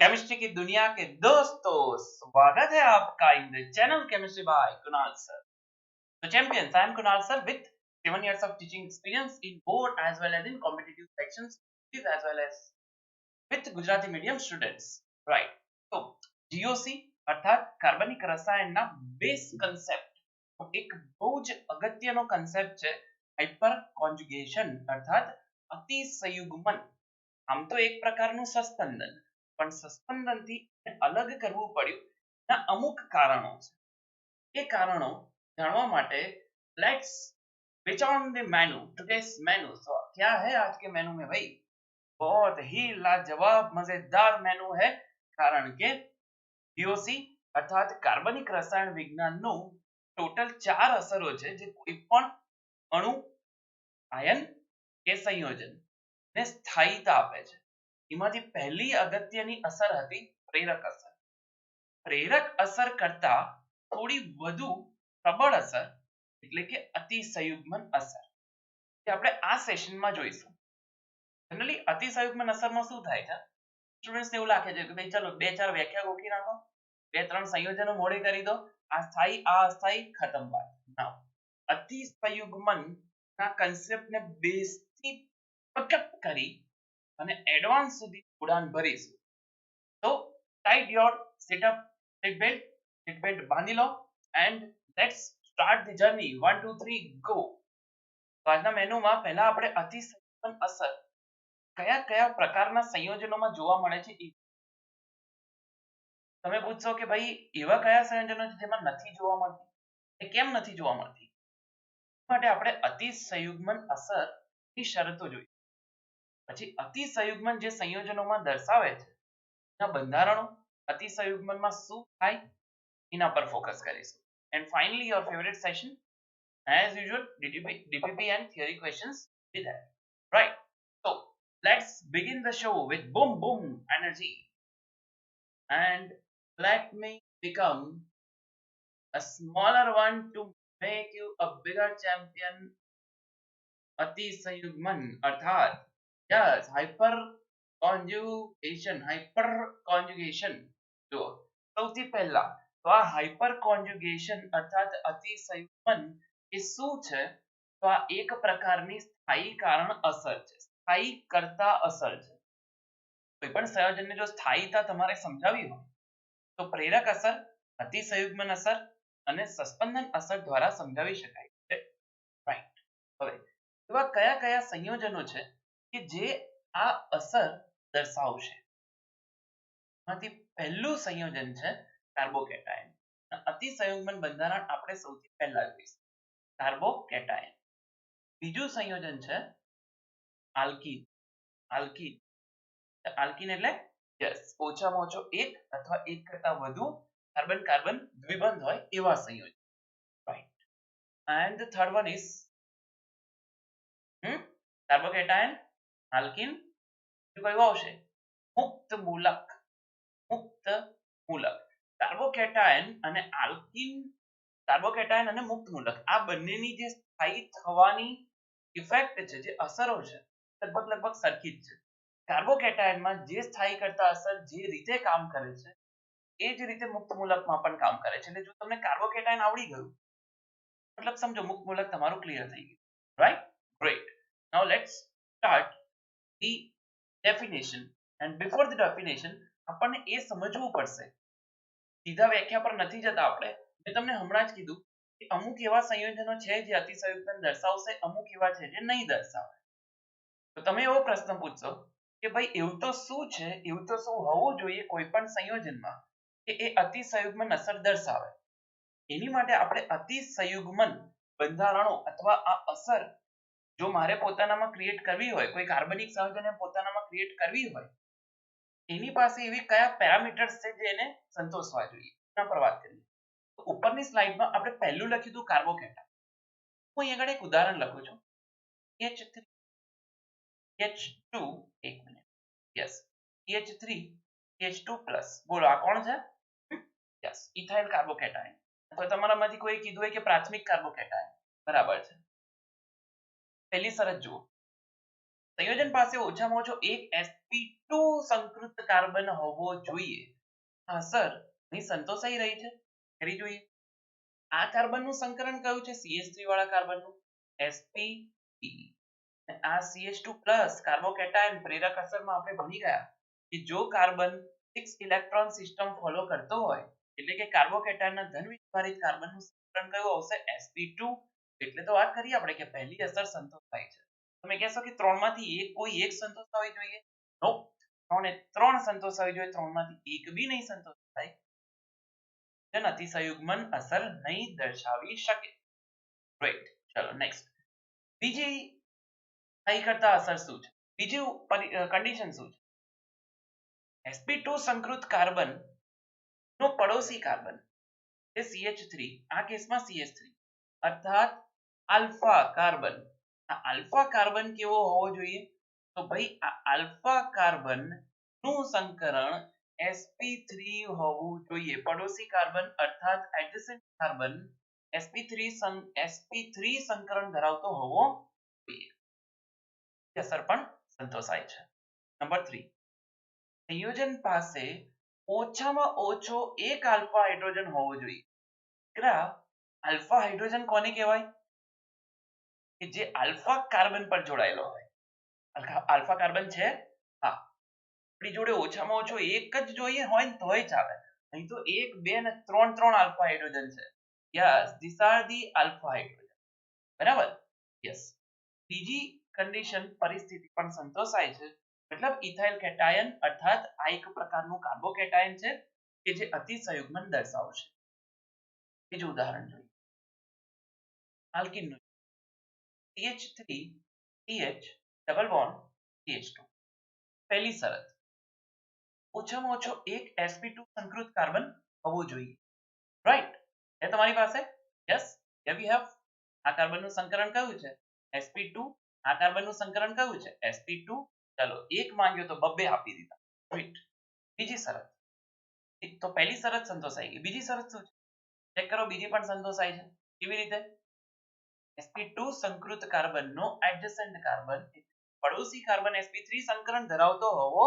Chemistry की दुनिया के दोस्तों, स्वागत है आपका in the channel chemistry bye Kunal sir. So champions, I am Kunal sir with 7 years of teaching experience in board as well as in competitive sections as well as with Gujarati medium students. Right. So GOC અર્થાત કાર્બનિક રસાયણના base concept એક બહુ જ અગત્યનો concept છે hyper કોન્જુગેશન અર્થાત અતિસંયુગ્મન. આમ તો એક પ્રકારનું સસ્પેન્શન, પણ સસ્પેન્શનથી અલગ કરવું પડ્યું ના અમુક કારણો છે. એ કારણો જાણવા માટે let's switch on the menu today's मेनू. तो क्या है आज के मेनू में भाई? बहुत ही लाजवाब मजेदार मेनू है, કારણ કે DOC અર્થાત કાર્બનિક રસાયણ વિજ્ઞાનનું ટોટલ 4 અસરો છે જે કોઈ પણ અણુ, આયન કે સંયોજન ને સ્થાયીતા આપે છે. એમાંથી પહેલી અગત્યની અસર હતી પ્રેરક અસર. પ્રેરક અસર કરતા થોડી વધુ પ્રબળ અસર એટલે કે અતિસંયુગ્મન અસર જે આપણે આ સેશનમાં જોઈશું. જનરલી અતિસંયુગ્મન અસરમાં શું થાય છે? સ્ટુડન્ટ્સને એવું લાગે છે કે ભાઈ ચલો 2-4 વ્યાખ્યા ગોખી નાખો, 2-3 સંયોજનો મોડે કરી દો, આ સ્થાયી આ અસ્થાયી, ખતમ વાત. ના, અતિસંયુગ્મનના કન્સેપ્ટને બેઝથી પકડ કરી અને એડવાન્સ સુધી ઉડાન ભરીશું. તો ટાઈટ યોર સીટ બેલ્ટ બાંધી લો and let's start the journey. 1 2 3 go. તો આજના મેનુમાં પહેલા આપણે અતિસંયુગ્મન અસર કયા કયા પ્રકારના સંયોજનોમાં જોવા મળે છે એ તમે પૂછશો કે ભાઈ એવા કયા સંયોજનો છે જેમાં નથી જોવા મળતી, એ કેમ નથી જોવા મળતી? માટે આપણે અતિસંયુગ્મન અસરની શરતો જોઈએ. પછી અતિસંયુગ્મન જે સંયોજનોમાં દર્શાવે છે એના બંધારણો, અતિસંયુગ્મનમાં શું થાય એના પર ફોકસ કરીશું. And finally your favourite session as usual, DPP and theory questions with that. Right. So let's begin the show with boom boom energy. And let me become a smaller one to make you a bigger champion. અતિસંયુગ્મન અર્થાત yes, hyper conjugation. જો સૌથી પહેલા તો આ hyper કોન્જુગેશન અર્થાત અતિસંયુગ્મન એ શું છે? તો આ એક પ્રકારની સ્થાયી કારણ અસર છે, સ્થાયી કરતા અસર છે. કોઈ પણ સંયોજનને જો સ્થાયીતા તમારે સમજાવી હોય તો પ્રેરક અસર, અતિસંયુગ્મન અસર અને સસ્પેન્શન અસર દ્વારા સમજાવી શકાય છે. રાઈટ. હવે એવા કયા કયા સંયોજનો છે કે જે આ અસર દર્શાવશે? એમાંથી પહેલું સંયોજન છે કાર્બોકેટાયન. અતિસંયુગ્મન બંધારણ આપણે સૌથી પહેલા જોઈશું કાર્બોકેટાયન. બીજું સંયોજન છે આલ્કીન. આલ્કીન આલ્કીન એટલે યસ ઓછામાં ઓછો એક અથવા એક કરતા વધુ કાર્બન કાર્બન દ્વિબંધ હોય એવા સંયોજન. Right. And the third one is carbocation, alkene, કયું આવશે? મુક્ત મૂલક. મુક્ત મૂલક. કાર્બોકેટાયન અને આલ્કીન, કાર્બોકેટાયન અને મુક્ત મૂલક આ બંનેની જે સ્થાયી થવાની ઇફેક્ટ છે, જે અસરો છે, લગભગ સરખી જ છે. કાર્બોકેટાયનમાં જે સ્થાયી કરતા અસર જે રીતે કામ કરે છે એ જ રીતે મુક્ત મૂલકમાં પણ કામ કરે છે. એટલે જો તમને કાર્બોકેટાયન આવડી ગયું મતલબ સમજો મુક્ત મૂલક તમારું ક્લિયર થઈ ગયું. Right? Great. Now let's start the definition. And before the definition આપણને એ સમજવું પડશે, સીધા વ્યાખ્યા પર નથી જતા આપણે. મેં તમને હમણાં જ કીધું કે અમુક એવા સંયોજનો છે જે અતિસંયુગ્મન દર્શાવશે, અમુક એવા છે જે નહીં દર્શાવે. તો તમે એવો પ્રશ્ન પૂછશો કે ભાઈ એવું તો શું છે, એવું તો શું હોવું જોઈએ કોઈ પણ સંયોજનમાં કે એ અતિસંયુગ્મન અસર દર્શાવે? એની માટે આપણે અતિસંયુગ્મન બંધારણો અથવા આ અસર જો મારે પોતાનામાં ક્રિએટ કરવી હોય, કોઈ કાર્બનિક સંયોજનને પોતાનામાં ક્રિએટ કરવી હોય, એની પાસે એવી કયા પેરામીટર્સ છે જે એને સંતોષવા જોઈએ એના પર વાત કરીએ. તો ઉપરની સ્લાઇડમાં આપણે પહેલું લખ્યું હતું કાર્બોકેટાયન. હું અહીં આગળ એક ઉદાહરણ લખું છું. H3 H2 એક minute yes H3 H2 plus. બોલો આ કોણ છે? Yes ethyl carbocation. અથવા તમારામાંથી કોઈ કીધું હોય કે પ્રાથમિક કાર્બોકેટાયન. બરાબર છે. પહેલી શરત જુઓ, સંયોજન પાસે ઓછામાં ઓછો એક sp2 સંકૃત કાર્બન હોવો જોઈએ. હા સર, અહીં સંતોષાઈ રહી છે. કરી જોઈએ. આ કાર્બનનું સંકરણ કયું છે? CH3 વાળા કાર્બનનું sp3. આ CH2+ કાર્બોકેટાયન પ્રેરક અસરમાં આપણે ભણી ગયા કે જો કાર્બન 6 ઇલેક્ટ્રોન સિસ્ટમ ફોલો કરતો હોય એટલે કે કાર્બોકેટાયનના ધન વિસ્ફારિત કાર્બનનું સંકરણ કયું આવશે? sp2. એટલે તો વાત કરી આપણે કે પહેલી અસર સંતોષાય છે. તમે કહેશો કે ત્રણમાંથી કોઈ એક સંતોષાવી જોઈએ. નો, ત્રણ સંતોષાવી જોઈએ, ત્રણમાંથી એક બી નહીં સંતોષાય જન અતિસંયુગ્મન અસર નહીં દર્શાવી શકે. રાઈટ, ચલો નેક્સ્ટ. બીજી અહીં કરતા અસર શું છે? બીજું કન્ડિશન શું છે? sp2 સંકૃત કાર્બન નો પડોશી કાર્બન એ CH3, આ કેસમાં CH3 અર્થાત આલ્ફા કાર્બન. આ આલ્ફા કાર્બન કેવો હોવો જોઈએ? તો ભાઈ આ આલ્ફા કાર્બન નું સંકરણ sp3 હોવું જોઈએ. પડોશી કાર્બન અર્થાત એડજસન્ટ કાર્બન sp3 સંકરણ ધરાવતો હોવો જોઈએ. અસર પણ સંતોષાય છે. નંબર 3, સંયોજન પાસે ઓછામાં ઓછો એક આલ્ફા હાઇડ્રોજન હોવો જોઈએ. આલ્ફા હાઇડ્રોજન કોને કહેવાય? કે જે આલ્ફા કાર્બન પર જોડાયેલો હોય. આલ્ફા કાર્બન છે, હા, આપણી જોડે ઓછામાં ઓછો એક જ જોઈએ હોય ને તોય ચાલે. અહીં તો 1, 2 અને 3 આલ્ફા હાઇડ્રોજન છે. Yes, this are the alpha hydrogen. બરાબર? યસ. બીજી કન્ડિશન પરિસ્થિતિ પણ સંતોષાય છે. મતલબ ઇથાઇલ કેટાયન અર્થાત આ એક પ્રકારનું કાર્બોકેટાયન છે કે જે અતિસંયુગ્મન દર્શાવશે. બીજું ઉદાહરણ જોઈએ. આલ્કીનનું CH3 CH double bond CH2. પહેલી શરત, ઓછામાં ઓછો એક sp2 સંકૃત કાર્બન હોવો જોઈએ. રાઈટ? એ તમારી પાસે? Yes, here we have. આ કાર્બનનું સંકરણ કયું છે? sp2. આ કાર્બનનું સંકરણ કયું છે? sp2. ચલો, એક માંગ્યો તો બબ્બે આપી દીધા. રાઈટ. બીજી શરત, એક તો પહેલી શરત સંતોષાઈ ગઈ. બીજી શરત શું છે? ચેક કરો, બીજી પણ સંતોષાય છે. કેવી રીતે? sp2 સંકૃત કાર્બનનો એડજસન્ટ કાર્બન પડોશી કાર્બન sp3 સંકરણ ધરાવતો હોવો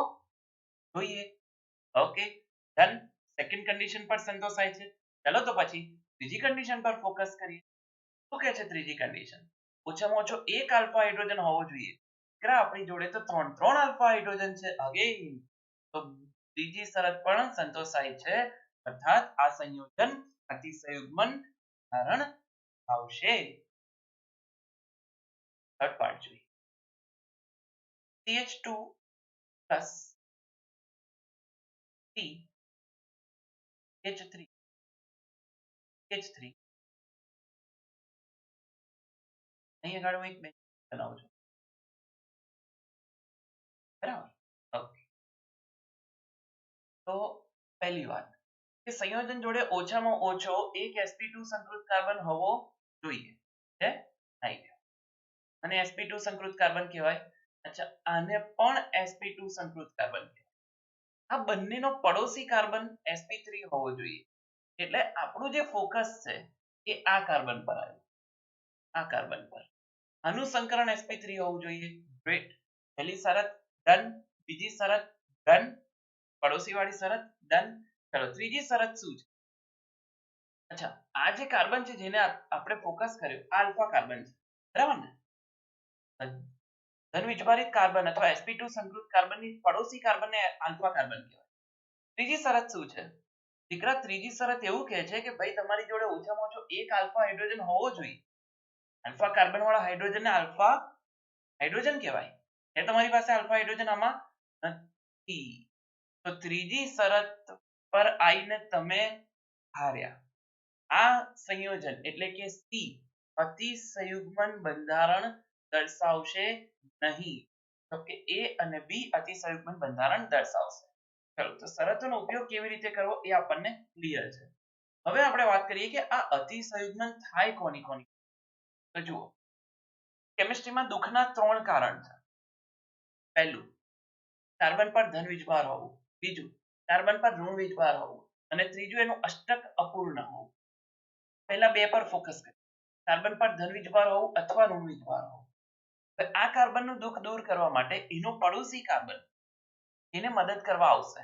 જોઈએ. Okay, done. સેકન્ડ કન્ડિશન પર સંતોષાય છે. ચલો તો પછી ત્રીજી કન્ડિશન પર ફોકસ કરીએ. શું કહે છે ત્રીજી કન્ડિશન? ઓછામાં ઓછો એક આલ્ફા હાઇડ્રોજન હોવો જોઈએ. આપણી જોડે તો 3 આલ્ફા હાઇડ્રોજન છે. અગેન તો ત્રીજી શરત પણ સંતોષાય છે. અર્થાત આ સંયોજન અતિસંયુગ્મન ધારણ આવશે. થર્ડ પાર્ટ જોઈએ. CH2 plus CH3 અહીં આગળ હું એક બનાવું છું. બરાબર? ઓકે. તો પહેલી વાત કે સંયોજન જોડે ઓછામાં ઓછો એક sp2 સંકૃત કાર્બન હોવો જોઈએ. છે? થઈ ગયો. અને sp2 સંકૃત કાર્બન કહેવાય. અચ્છા, આને પણ sp2 સંકૃત કાર્બન કહેવાય. આ બંનેનો પડોશી કાર્બન sp3 હોવો જોઈએ. એટલે આપણું જે ફોકસ છે એ આ કાર્બન પર આવ્યું. આ કાર્બન પર આનું સંકરણ sp3 હોવું જોઈએ. ગ્રેટ. પહેલી શરત ડન. બીજી શરત ડન. પડોશી વાળી શરત ડન. ચલો, ત્રીજી શરત શું છે? અચ્છા, આ જે કાર્બન છે જેને આપણે ફોકસ કર્યો આ આલ્ફા કાર્બન છે. બરાબર ને? ધન વિજભારિત કાર્બન અથવા sp2 સંકૃત કાર્બનની પડોશી કાર્બનને આલ્ફા કાર્બન કહેવાય. ત્રીજી શરત શું છે? દીકરા, ત્રીજી શરત એવું કહે છે કે ભાઈ તમારી જોડે ઓછામાં ઓછો એક આલ્ફા હાઇડ્રોજન હોવો જોઈએ. આલ્ફા કાર્બન વાળા હાઇડ્રોજનને આલ્ફા હાઇડ્રોજન કહેવાય. એ તમારી પાસે આલ્ફા હાઇડ્રોજન આમાં નથી. તો ત્રીજી શરત પર આવીને તમે હાર્યા. આ સંયોજન એટલે કે C અતિસંયુગ્મન બંધારણ દર્શાવશે નહીં. તો કે A અને B અતિસંયુગ્મન બંધારણ દર્શાવશે. ચલો, તો શરતોનો ઉપયોગ કેવી રીતે કરવો એ આપણને ક્લિયર છે. હવે આપણે વાત કરીએ કે આ અતિસંયુગ્મન થાય કોની કોની. તો જુઓ, કેમિસ્ટ્રીમાં દુઃખના 3 કારણ છે. પહેલું, કાર્બન પર ધન વીજભાર હોવું. બીજું, કાર્બન પર ઋણ વીજભાર હોવું. અને ત્રીજું, એનું અષ્ટક અપૂર્ણ હોવું. પહેલા બે પર ફોકસ કરીએ. કાર્બન પર ધન વીજભાર હોવું અથવા ઋણ વીજભાર હોવું. હવે આ કાર્બનનું દુઃખ દૂર કરવા માટે એનો પડોશી કાર્બન એને મદદ કરવા આવશે.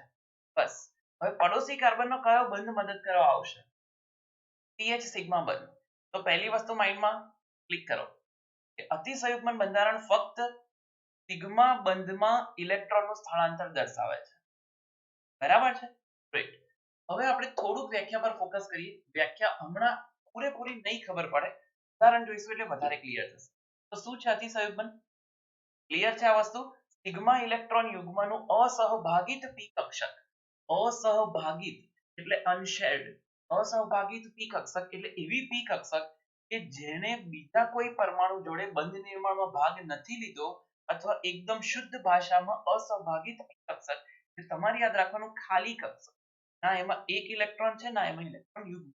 બસ હવે પડોશી કાર્બનનો કયો બંધ મદદ કરવા આવશે? CH સિગ્મા બંધ. તો પહેલી વસ્તુ માઇન્ડમાં ક્લિક કરો કે અતિસંયુગ્મન બંધારણ ફક્ત સિગ્મા બંધમાં ઇલેક્ટ્રોનનું સ્થળાંતર દર્શાવે છે. બરાબર છે? રાઈટ. હવે આપણે થોડુંક વ્યાખ્યા પર ફોકસ કરીએ. વ્યાખ્યા હમણાં પૂરેપૂરી નહીં ખબર પડે, ઉદાહરણ જોઈશું એટલે વધારે ક્લિયર થશે. તો શું છે અતિસંયુગ્મન? ક્લિયર છે આ વસ્તુ? સિગ્મા ઇલેક્ટ્રોન યુગ્મનું અસહભાગિત પી કક્ષક. અસહભાગિત એટલે અનશેર્ડ. અસહભાગિત પી કક્ષક એટલે એવી પી કક્ષક કે જેને બીજા કોઈ પરમાણુ જોડે બંધ નિર્માણમાં ભાગ નથી લીધો, અથવા એકદમ શુદ્ધ ભાષામાં અસહભાગિત પી કક્ષક. તમારે યાદ રાખવાનું ખાલી કક્ષક. ના એમાં એક ઇલેક્ટ્રોન છે ના એમાં ઇલેક્ટ્રોન યુગ્મ.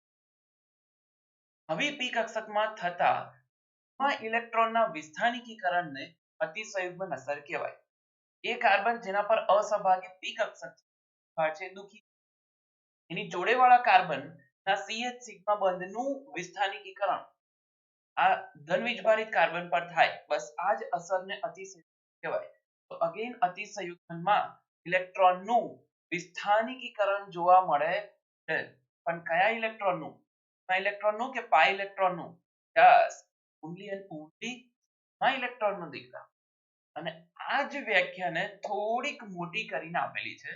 હવે પી કક્ષકમાં થતા ઇલેક્ટ્રોનના વિસ્થાનિકીકરણને અતિસંયુગ્મન અસર કહેવાય. એ કાર્બન જેના પર અસહભાગી પી કક્ષક છે દુઃખી, એની જોડેવાળા કાર્બન ના CH સિગ્મા બંધનું વિસ્થાનિકીકરણ આ ધનવીજભારિત કાર્બન પર થાય. બસ આ જ અસરને અતિસંયુગ્મન કહેવાય. તો અગેન અતિસંયુગ્મનમાં ઇલેક્ટ્રોનનું વિસ્થાનિકીકરણ જોવા મળે છે. પણ કયા ઇલેક્ટ્રોનનું? ઇલેક્ટ્રોનનું કે પાઈ ઇલેક્ટ્રોનનું? યસ, ઓન્લી એન્ડ ઓન્લી ઇલેક્ટ્રોનનું દીકરા. અને આ જ વ્યાખ્યાને થોડીક મોટી કરીને આપેલી છે.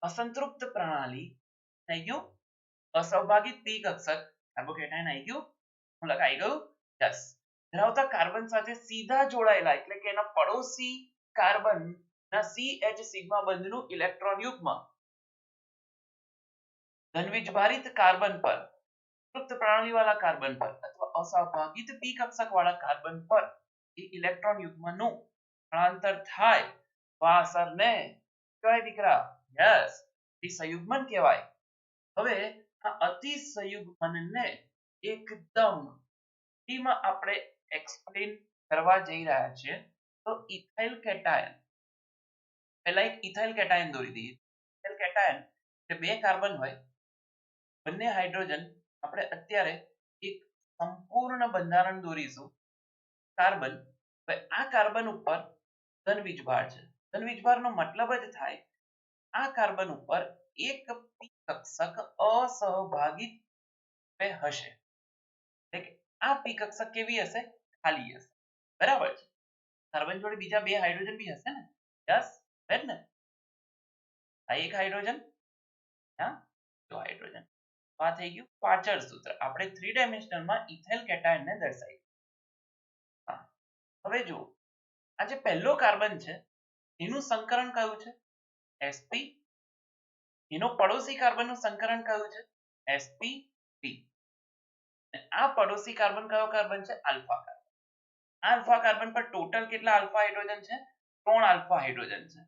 અસંતૃપ્ત પ્રણાલી થઈ ગયું, અસહભાગિત પી કક્ષક કાર્બોકેટાયન આવી ગયું, હું લખાઈ ગયું યસ, ધરાવતા કાર્બન સાથે સીધા જોડાયેલા એટલે કે એના પડોશી કાર્બન ના CH સિગ્મા બંધનું ઇલેક્ટ્રોન યુગ્મ ધનવીજભારિત કાર્બન પર, સંતૃપ્ત પ્રણાલી વાળા કાર્બન પર અથવા અસહભાગિત પી કક્ષક વાળા કાર્બન પર એ ઇલેક્ટ્રોન યુગ્મનું સ્થળાંતર થાય તો આ અસરને કહેવાય દીકરા? યસ, અતિસંયુગ્મન કહેવાય. હવે આ અતિસંયુગ્મનને એકદમ માં આપણે એક્સપ્લેન કરવા જઈ રહ્યા છીએ. તો ઇથાઇલ કેટાયન, પહેલા એક ઇથાઇલ કેટાયન દોરી દઈએ. ઇથાઇલ કેટાયન જે બે કાર્બન હોય, બંને હાઇડ્રોજન, આપણે અત્યારે એક સંપૂર્ણ બંધારણ દોરીશું. કાર્બન, આ કાર્બન ઉપર ધનવીજભાર છે. ધનવીજભારનો મતલબ જ થાય આ કાર્બન ઉપર એક પી કક્ષક અસહભાગી હશે. આ પી કક્ષક કેવી હશે? ખાલી હશે. બરાબર છે? કાર્બન જોડે બીજા બે હાઇડ્રોજન બી હશે ને? યસ, રાઈટ ને? આ એક હાઇડ્રોજન, હા તો હાઇડ્રોજન. આ થઈ ગયું પાછળ સૂત્ર. આપણે 3 ડાયમેન્શનલમાં ઇથાઇલ કેટાયનને દર્શાવી. હા, હવે જુઓ, આ જે પહેલો કાર્બન છે એનું સંકરણ કયું છે? sp. એનો પડોશી કાર્બનનું સંકરણ કયું છે? sp3. આ પડોશી કાર્બન કયો કાર્બન છે? Alpha carbon. આલ્ફા કાર્બન પર ટોટલ કેટલા આલ્ફા હાઇડ્રોજન છે? 3 આલ્ફા હાઇડ્રોજન છે.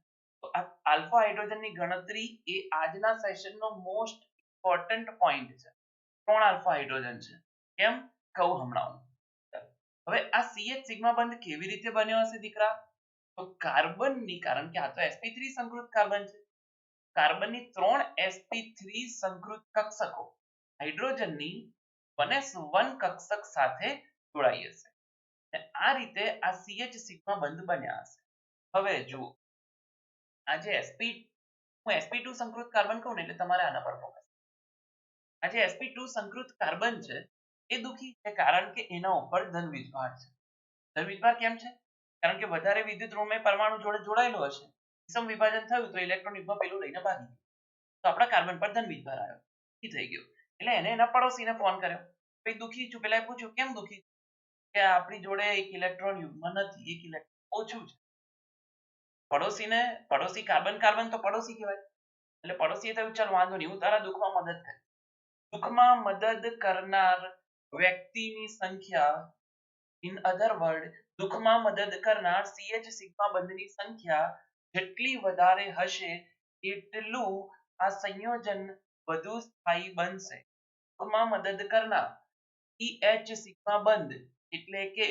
તો આ આલ્ફા હાઇડ્રોજનની ગણતરી એ આજના સેશનનો મોસ્ટ ઇમ્પોર્ટન્ટ પોઈન્ટ છે. 3 આલ્ફા હાઇડ્રોજન છે. કેમ? કહું હમણાં. હવે આ CH સિગ્મા બંધ કેવી રીતે બન્યો હશે દીકરા? તો કાર્બનની, કારણ કે આ તો sp3 સંકૃત કાર્બન છે, કાર્બનની 3 sp3 સંકૃત કક્ષકો હાઇડ્રોજનની 1s1 કક્ષક સાથે જોડાઈ હશે. આ રીતે આ CH સિગ્મા બંધ બન્યા હશે. હવે જુઓ, આ જે હું sp2 સંકૃત કાર્બન કહું ને એટલે તમારે આના પર ફોકસ. આ જે sp2 સંકૃત કાર્બન છે એ દુઃખી છે કારણ કે એના ઉપર ધનવીજભાર છે. ધનવીજભાર કેમ છે? કારણ કે વધારે વિદ્યુત ઋણમય પરમાણુ જોડે જોડાયેલો હશે, વિષમ વિભાજન થયું તો ઇલેક્ટ્રોન યુગ્મ પેલું લઈને ભાગી ગયું, તો આપણા કાર્બન પર ધનવીજભાર આવ્યો, થઈ ગયો. એટલે એને એના પડોશીને ફોન કર્યો, ભાઈ દુઃખી છું. પેલા પૂછ્યું કેમ દુઃખી? કે આપણી જોડે એક ઇલેક્ટ્રોન યુગ્મ નથી, એક ઇલેક્ટ્રોન ઓછું છે. પડોશી કાર્બન તો પડોશી કહેવાય. એટલે પડોશીએ કહ્યું ચાલ વાંધો નહીં, હું તારા દુઃખમાં મદદ કરીશ. દુઃખમાં મદદ કરનાર વ્યક્તિની સંખ્યા, ઇન અધર વર્ડ, દુઃખમાં મદદ કરનાર CH સિગ્મા બંધની સંખ્યા જેટલી વધારે હશે એટલું આ સંયોજન વધુ સ્થાયી બનશે. દુઃખમાં મદદ કરનાર CH સિગ્મા બંધ એટલે કે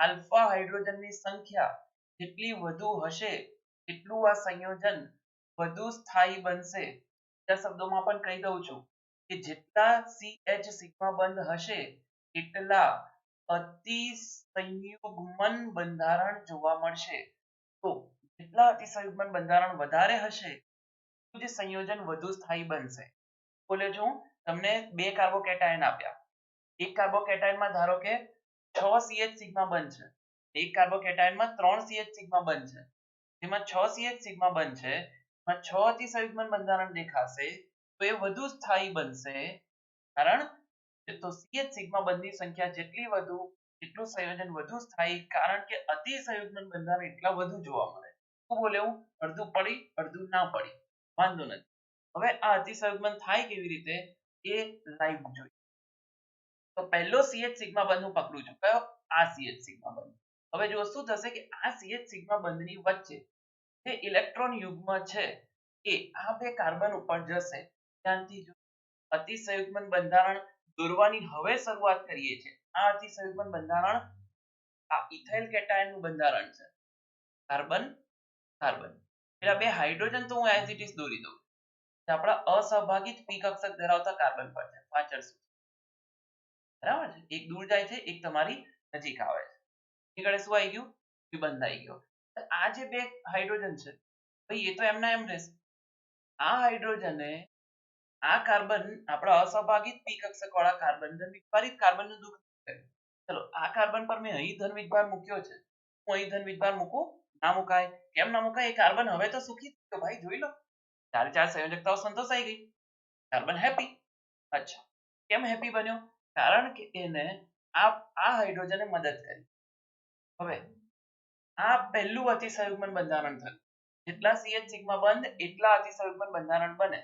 આલ્ફા હાઇડ્રોજનની સંખ્યા જેટલી વધુ હશે એટલું આ સંયોજન વધુ સ્થાયી બનશે. બીજા શબ્દોમાં પણ કહી દઉં છું કે જેટલા CH સિગ્મા બંધ હશે એટલા અતિસંયુગ્મન બંધારણ જોવા મળશે. તો જેટલા અતિસંયુગ્મન બંધારણ વધારે હશે જે સંયોજન વધુ સ્થાયી બનશે. બોલે છું તમને બે કાર્બોકેટાયન આપ્યા, એક કાર્બોકેટાયનમાં ધારો કે 6 CH સિગ્મા બંધ છે, એક કાર્બોકેટાયનમાં 3 CH સિગ્મા બંધ છે. જેમાં 6 CH સિગ્મા બંધ છે એમાં 6 અતિસંયુગ્મન બંધારણ દેખાશે તો એ વધુ સ્થાયી બનશે, કારણ તો CH સિગ્મા બંધની સંખ્યા જેટલી વધુ એટલું સંયોજન વધુ સ્થાયી, કારણ કે અતિસંયુગ્મન બંધારણ એટલા વધુ જોવા મળે. શું બોલે હું? અડધું પડી અડધું ના પડી, વાંધો નથી. હવે આ અતિસંયુગ્મન થાય કેવી રીતે એ લાઈવ જોઈએ. તો પહેલો CH સિગ્મા બંધ હું પકડું છું, કયો? આ CH સિગ્મા બંધ. હવે જો શું થશે કે આ CH સિગ્મા બંધની વચ્ચે જે ઇલેક્ટ્રોન યુગ્મ છે એ આ બે કાર્બન ઉપર જશે. ત્યાંથી જો અતિસંયુગ્મન બંધારણ દોરવાની હવે શરૂઆત કરીએ છીએ. આ અતિસંયુગ્મન બંધારણ આ ઇથાઇલ કેટાયનનું બંધારણ છે, કાર્બન કાર્બન. પેલા બે હાઇડ્રોજન તો હું એઝ ઇટ ઇઝ દોરી દઉં. આપણા અસહભાગી પી કક્ષક ધરાવતા કાર્બન પર છે પાછળ સુધી, બરાબર છે. એક દૂર જાય છે, એક તમારી નજીક આવે છે. નીકળે શું આવી ગયું? દ્વિબંધ આવી ગયો. આ જે બે હાઇડ્રોજન છે ભાઈ એ તો એમના એમ રહેશે. આ હાઇડ્રોજને આ કાર્બન આપણા અસહભાગી પી કક્ષક વાળા કાર્બન ધન વિભારિત કાર્બનનું દુઃખ કર્યું. ચલો આ કાર્બન પર મેં અહીં ધન વિભાર મૂક્યો છે, હું અહીં ધન વિભાર મૂકું? ના મુકાય. કેમ ના મુકાય? એ કાર્બન હવે તો સુખી થયો ભાઈ, જોઈ લો ચારે ચાર સંયોજકતાઓ સંતોષાઈ ગઈ, કાર્બન હેપી. અચ્છા, કેમ હેપી બન્યો? કારણ કે એને આ હાઇડ્રોજને મદદ કરી. હવે આ પહેલું અતિસંયુગ્મન બંધારણ થયું. જેટલા CH સિગ્મા બંધ એટલા અતિસંયુગ્મન બંધારણ બને.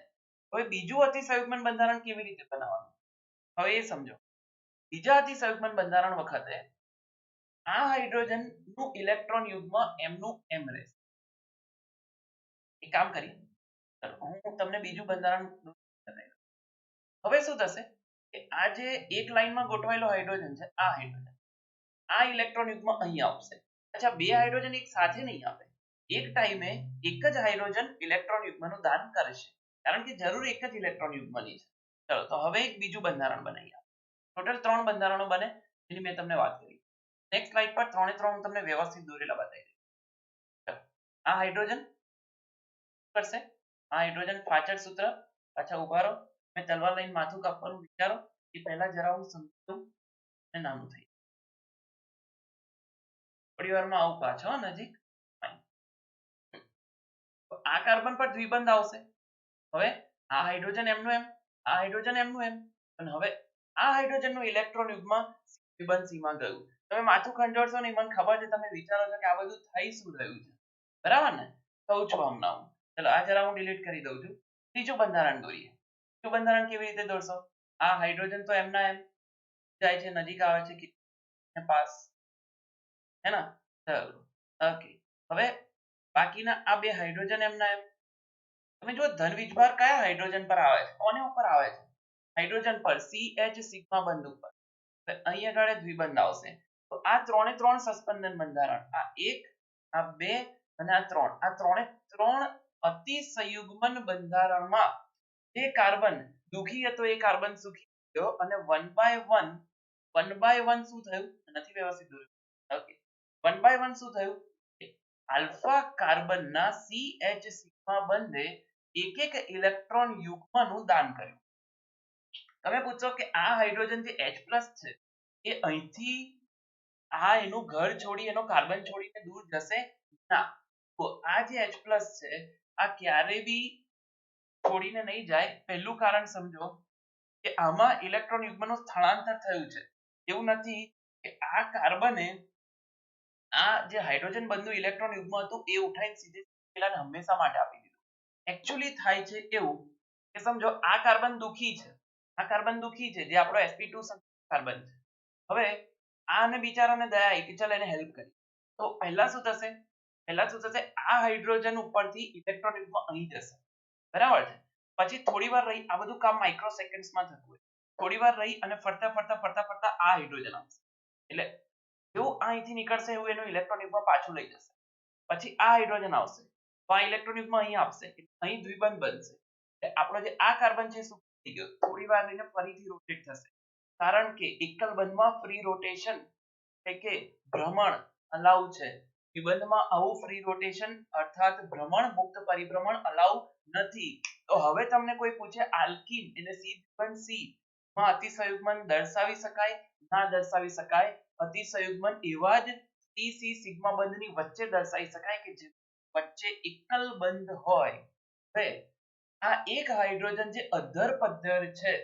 હવે બીજું અતિસંયુગ્મન બંધારણ કેવી રીતે બનાવવાનું હવે એ સમજો. બીજા અતિસંયુગ્મન બંધારણ વખતે આ હાઇડ્રોજન નું ઇલેક્ટ્રોન યુગ્મ એમનું એમ રહેશે. એક કામ કરીએ, હું તમને બીજું બંધારણ બતાવી. હવે શું થશે કે આ જે એક લાઈનમાં ગોઠવાયેલો હાઇડ્રોજન છે, આ હાઇડ્રોજન આ ઇલેક્ટ્રોન યુગ્મ અહીં આવશે. અચ્છા, બે હાઇડ્રોજન એક સાથે નહીં આવે, એક ટાઈમે એક જ હાઇડ્રોજન ઇલેક્ટ્રોન યુગ્મનું દાન કરશે, કારણ કે જરૂર એક જ ઇલેક્ટ્રોન યુગ્મની છે. ચલો તો હવે એક બીજું બંધારણ બનાવીએ. ટોટલ 3 બંધારણો બને જેની મેં તમને વાત કરી. નેક્સ્ટ સ્લાઇડ પર 3 3 હું તમને વ્યવસ્થિત દોરેલા બતાવી દઈશ. આ હાઇડ્રોજન કરશે, આ હાઇડ્રોજન પાછળ સૂત્ર. પાછા ઉભા રહો, મેં તલવાર લઈને માથું કાપવાનું વિચારો એ પહેલા જરા હું સમજું અને નાનું થઈ થોડી વારમાં આવું પાછો નજીક. આ કાર્બન પર દ્વિબંધ આવશે. હવે આ હાઇડ્રોજન એમનું એમ, આ હાઇડ્રોજન એમનું એમ, અને હવે આ હાઇડ્રોજનનું ઇલેક્ટ્રોન યુગ્મ દ્વિબંધ સીમા ગયું. તમે માથું ખંજોળશો નહીં, મને ખબર છે તમે વિચારો છો કે આ બધું થઈ શું રહ્યું છે, બરાબર ને? કહું છું હમણાં હું. ચલો આ જરા હું ડિલીટ કરી દઉં છું. ત્રીજું બંધારણ દોરીએ. ત્રીજું બંધારણ કેવી રીતે દોરશો? આ હાઇડ્રોજન તો એમના એમ જાય છે, નજીક આવે છે કે પાસ, હે ના? ચલો ઓકે. હવે બાકીના આ બે હાઇડ્રોજન એમના એમ. તમે જો ધન વીજભાર કયા હાઇડ્રોજન પર આવે છે? કોને ઉપર આવે છે? હાઇડ્રોજન પર, CH સિગ્મા બંધ ઉપર. અહીં આગળ દ્વિબંધ આવશે. તો આ ત્રણે ત્રણ સસ્પેન્શન બંધારણ, આ એક, આ બે અને આ ત્રણ, આ ત્રણે ત્રણ અતિસંયુગ્મન બંધારણમાં જે કાર્બન દુઃખી હતો એ કાર્બન સુખી થયો અને વન બાય વન શું થયું? નથી વ્યવસ્થિત દોર્યું. ઓકે, વન બાય વન શું થયું? આલ્ફા કાર્બનના CH સિગ્મા બંધે એક એક ઇલેક્ટ્રોન યુગ્મનું દાન કર્યું. તમે પૂછો કે આ હાઇડ્રોજન જે H+ છે એ અહીંથી આ એનું ઘર છોડી એનો કાર્બન છોડીને દૂર જશે ના. તો આ જે H+ છે આ ક્યારે બી છોડીને નહીં જાય. પહેલું કારણ સમજો કે આમાં ઇલેક્ટ્રોન યુગ્મનું સ્થળાંતર થયું છે. એવું નથી કે આ કાર્બને આ જે હાઇડ્રોજન બંધનું ઇલેક્ટ્રોન યુગ્મ હતું એ ઉઠાઈને સીધે પેલાને હંમેશા માટે આપી દીધું. એકચ્યુઅલી થાય છે એવું કે સમજો આ કાર્બન દુઃખી છે, આ કાર્બન દુઃખી છે જે આપણો sp2 કાર્બન છે. હવે આને બિચારાને દયા આવી કે ચાલ એને હેલ્પ કરી. તો પહેલા શું થશે? આ હાઇડ્રોજન ઉપરથી ઇલેક્ટ્રોન યુગ્મ અહીં જશે, બરાબર છે? પછી થોડી વાર રહી, આ બધું કામ માઇક્રો સેકન્ડ્સમાં થતું હોય, થોડી વાર રહી અને ફરતા ફરતા આ હાઇડ્રોજન આવશે. એટલે એવું અહીંથી નીકળશે એવું એનું ઇલેક્ટ્રોન યુગ્મ પાછું લઈ જશે. પછી આ હાઇડ્રોજન આવશે તો આ ઇલેક્ટ્રોન યુગ્મ અહીં આપશે, અહીં દ્વિબંધ બનશે. આપણો જે આ કાર્બન છે શું થઈ ગયો? થોડી વાર રહીને ફરીથી રોટેટ થશે, કારણ કે એકલ બંધમાં ફ્રી રોટેશન કે ભ્રમણ અલાઉ છે, નિબંધમાં આવું ફ્રી રોટેશન અર્થાત ભ્રમણ મુક્ત પરિભ્રમણ અલાઉ નથી. તો હવે તમને કોઈ પૂછે આલ્કીન એટલે C માં અતિસંયુગ્મન દર્શાવી શકાય? ના દર્શાવી શકાય. અતિસંયુગ્મન એવા જ C સિગ્મા બંધની વચ્ચે દર્શાવી શકાય કે જે વચ્ચે એકલ બંધ હોય. હવે આ એક હાઇડ્રોજન જે અધર પદ્ધર છે,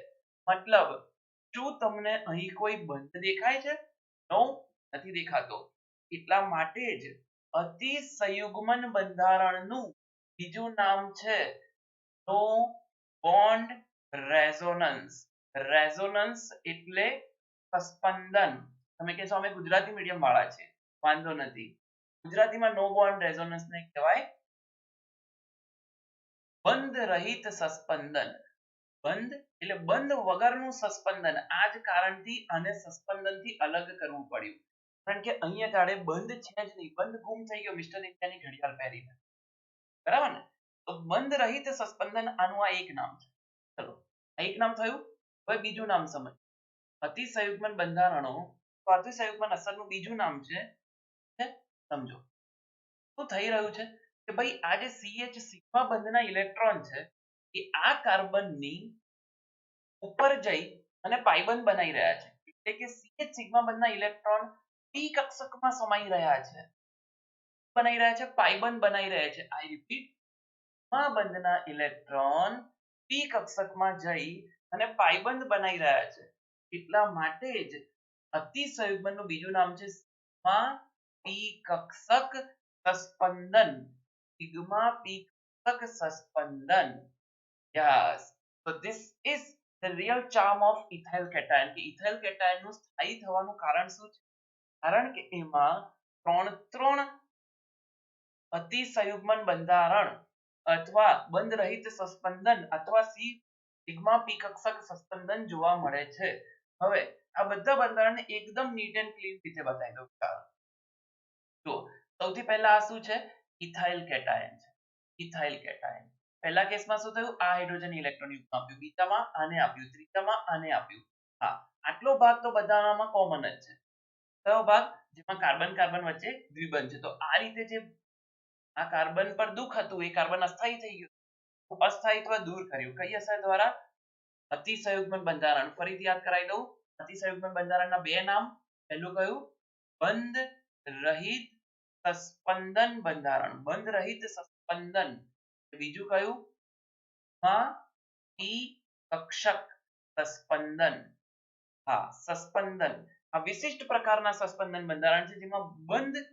મતલબ શું તમને અહીં કોઈ બંધ દેખાય છે? નો, નથી દેખાતો. એટલા માટે જ અતિસંયુગ્મન બંધારણનું બીજું નામ છે નો બોન્ડ રેઝોનન્સ. રેઝોનન્સ એટલે સ્પંદન. તમે કહેશો અમે ગુજરાતી મીડિયમ વાળા છે, વાંધો નથી. ગુજરાતીમાં નો બોન્ડ રેઝોનન્સ ને કહેવાય બંધ રહિત સસ્પંદન. બંધ એટલે બંધ વગરનું સસ્પંદન. આ જ કારણથી આને સસ્પંદનથી અલગ કરવું પડ્યું, કારણ કે અહીંયા તારે બંધ છે જ નહીં, બંધ ગુમ થઈ ગયો મિસ્ટર ઇન્ડિયાની ઘડિયાળ પહેરીને, બરાબર ને? તો બંધ રહિત સસ્પંદન આનું આ એક નામ છે. ચલો, એક નામ થયું. હવે બીજું નામ સમજ. અતિસંયુગ્મન બંધારણો, તો અતિસંયુગ્મન અસરનું બીજું નામ છે, સમજો શું થઈ રહ્યું છે કે ભાઈ આ જે CH સિગ્મા બંધના ઇલેક્ટ્રોન છે એ આ કાર્બનની ઉપર જઈ અને પાયબંધ બનાવી રહ્યા છે. એટલે કે CH સિગ્મા બંધના ઇલેક્ટ્રોન p કક્ષકમાં સમાઈ રહ્યા છે, બનાવી રહ્યા છે, પાયબંધ બનાવી રહ્યા છે. આઈ રિપીટ, સિગ્મા બંધના ઇલેક્ટ્રોન p કક્ષકમાં જઈ અને પાયબંધ બનાવી રહ્યા છે. એટલા માટે જ અતિસંયુગ્મનનું બીજું નામ છે સિગ્મા p કક્ષક સસ્પંદન. સિગ્મા p કક્ષક સસ્પંદન. Yes. So this is the real charm of ethyl cation. કે ethyl cation નું સ્થાયી થવાનું કારણ શું છે? કારણ કે એમાં ત્રણ અતિસંયુગ્મન બંધારણ અથવા બંધ રહિત સસ્પંદન અથવા સિગ્મા p કક્ષક સસ્પંદન જોવા મળે છે. હવે આ બધા બંધારણને એકદમ નીટ એન્ડ ક્લીન રીતે બતાવી દઉં. તો સૌથી પહેલા આ શું છે? ઇથાઇલ કેટાયન છે. ઇથાઇલ કેટાયન પહેલા કેસમાં શું થયું? આ હાઇડ્રોજન ઇલેક્ટ્રોન યુગ્મ આપ્યું, બીજામાં આને આપ્યું, ત્રીજામાં આને આપ્યું. હા, આટલો ભાગ તો બધામાં કોમન જ છે. કયો ભાગ? જેમાં કાર્બન કાર્બન વચ્ચે દ્વિબંધ છે. તો આ રીતે જે આ કાર્બન પર દુઃખ હતું એ કાર્બન અસ્થાયી થઈ ગયું. અસ્થાયીત્વ દૂર કર્યું. કઈ અસર દ્વારા? અતિસંયુગ્મન બંધારણ. ફરીથી યાદ કરાવી દઉં. અતિસંયુગ્મન બંધારણના બે નામ. પહેલું કયું? બંધ રહિત સસ્પંદન બંધારણ. બંધ રહિત સસ્પંદન. બીજું કયું? p કક્ષક સસ્પંદન. હા, સસ્પંદન. આ વિશિષ્ટ પ્રકારના સસ્પંદન બંધારણ છે જેમાં બંધ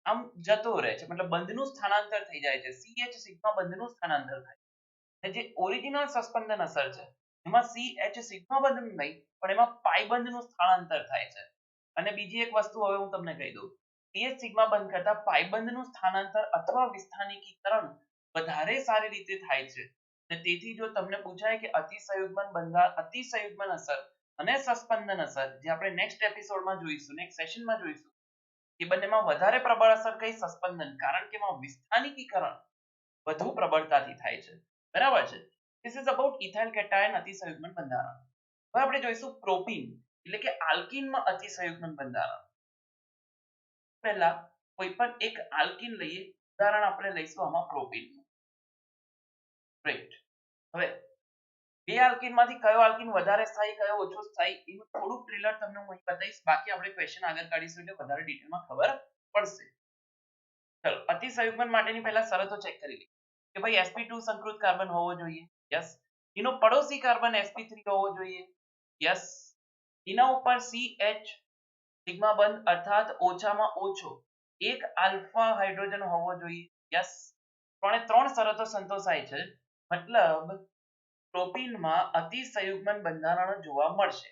આમ જતો રહે છે, મતલબ બંધનું સ્થાનાંતર થઈ જાય છે. CH સિગ્મા બંધનું સ્થાનાંતર થાય છે. જે ઓરિજિનલ સસ્પંદન અસર છે એમાં CH સિગ્મા બંધ નહીં, પણ એમાં પાઈ બંધનું સ્થાનાંતર થાય છે. અને બીજી એક વસ્તુ હવે હું તમને કહી દઉં. CH સિગ્મા બંધ કરતા પાઈ બંધનું સ્થાનાંતર અથવા વિસ્થાનિકીકરણ વધારે સારી રીતે થાય છે. અને તેથી જો તમને પૂછાય કે અતિસંયુગ્મન અસર અને સસ્પંદન અસર, જે આપણે નેક્સ્ટ એપિસોડમાં જોઈશું, નેક્સ્ટ સેશનમાં જોઈશું, એ બંનેમાં વધારે પ્રબળ અસર કઈ? સસ્પંદન. કારણ કે એમાં વિસ્થાનિકીકરણ વધુ પ્રબળતાથી થાય છે. બરાબર છે? This is about ethyl cation અતિસંયુગ્મન બંધારણ. હવે આપણે જોઈશું પ્રોપીન એટલે કે આલ્કીનમાં અતિસંયુગ્મન બંધારણ. પહેલા કોઈ પણ એક આલ્કીન લઈએ, ઉદાહરણ આપણે લઈશું આમાં પ્રોપીનનું. રાઈટ. હવે બે આલ્કીનમાંથી કયો આલ્કીન વધારે સ્થાયી, કયો ઓછો સ્થાયી, એનું થોડું ટ્રેલર તમને હું અહીં બતાવીશ. બાકી આપણે ક્વેશ્ચન આગળ કાઢીશું એટલે વધારે ડિટેલમાં ખબર પડશે. ચલો, અતિસંયુગ્મન માટેની પહેલા શરતો ચેક કરી લઈએ કે ભાઈ sp2 સંકૃત કાર્બન હોવો જોઈએ. યસ. એનો પડોશી કાર્બન sp3 હોવો જોઈએ. યસ. એના ઉપર CH સિગ્મા બંધ અર્થાત ઓછામાં ઓછો એક આલ્ફા હાઇડ્રોજન હોવો જોઈએ. યસ. ત્રણ શરતો સંતોષાય છે, મતલબ પ્રોપીનમાં અતિસંયુગ્મન બંધારણો જોવા મળશે.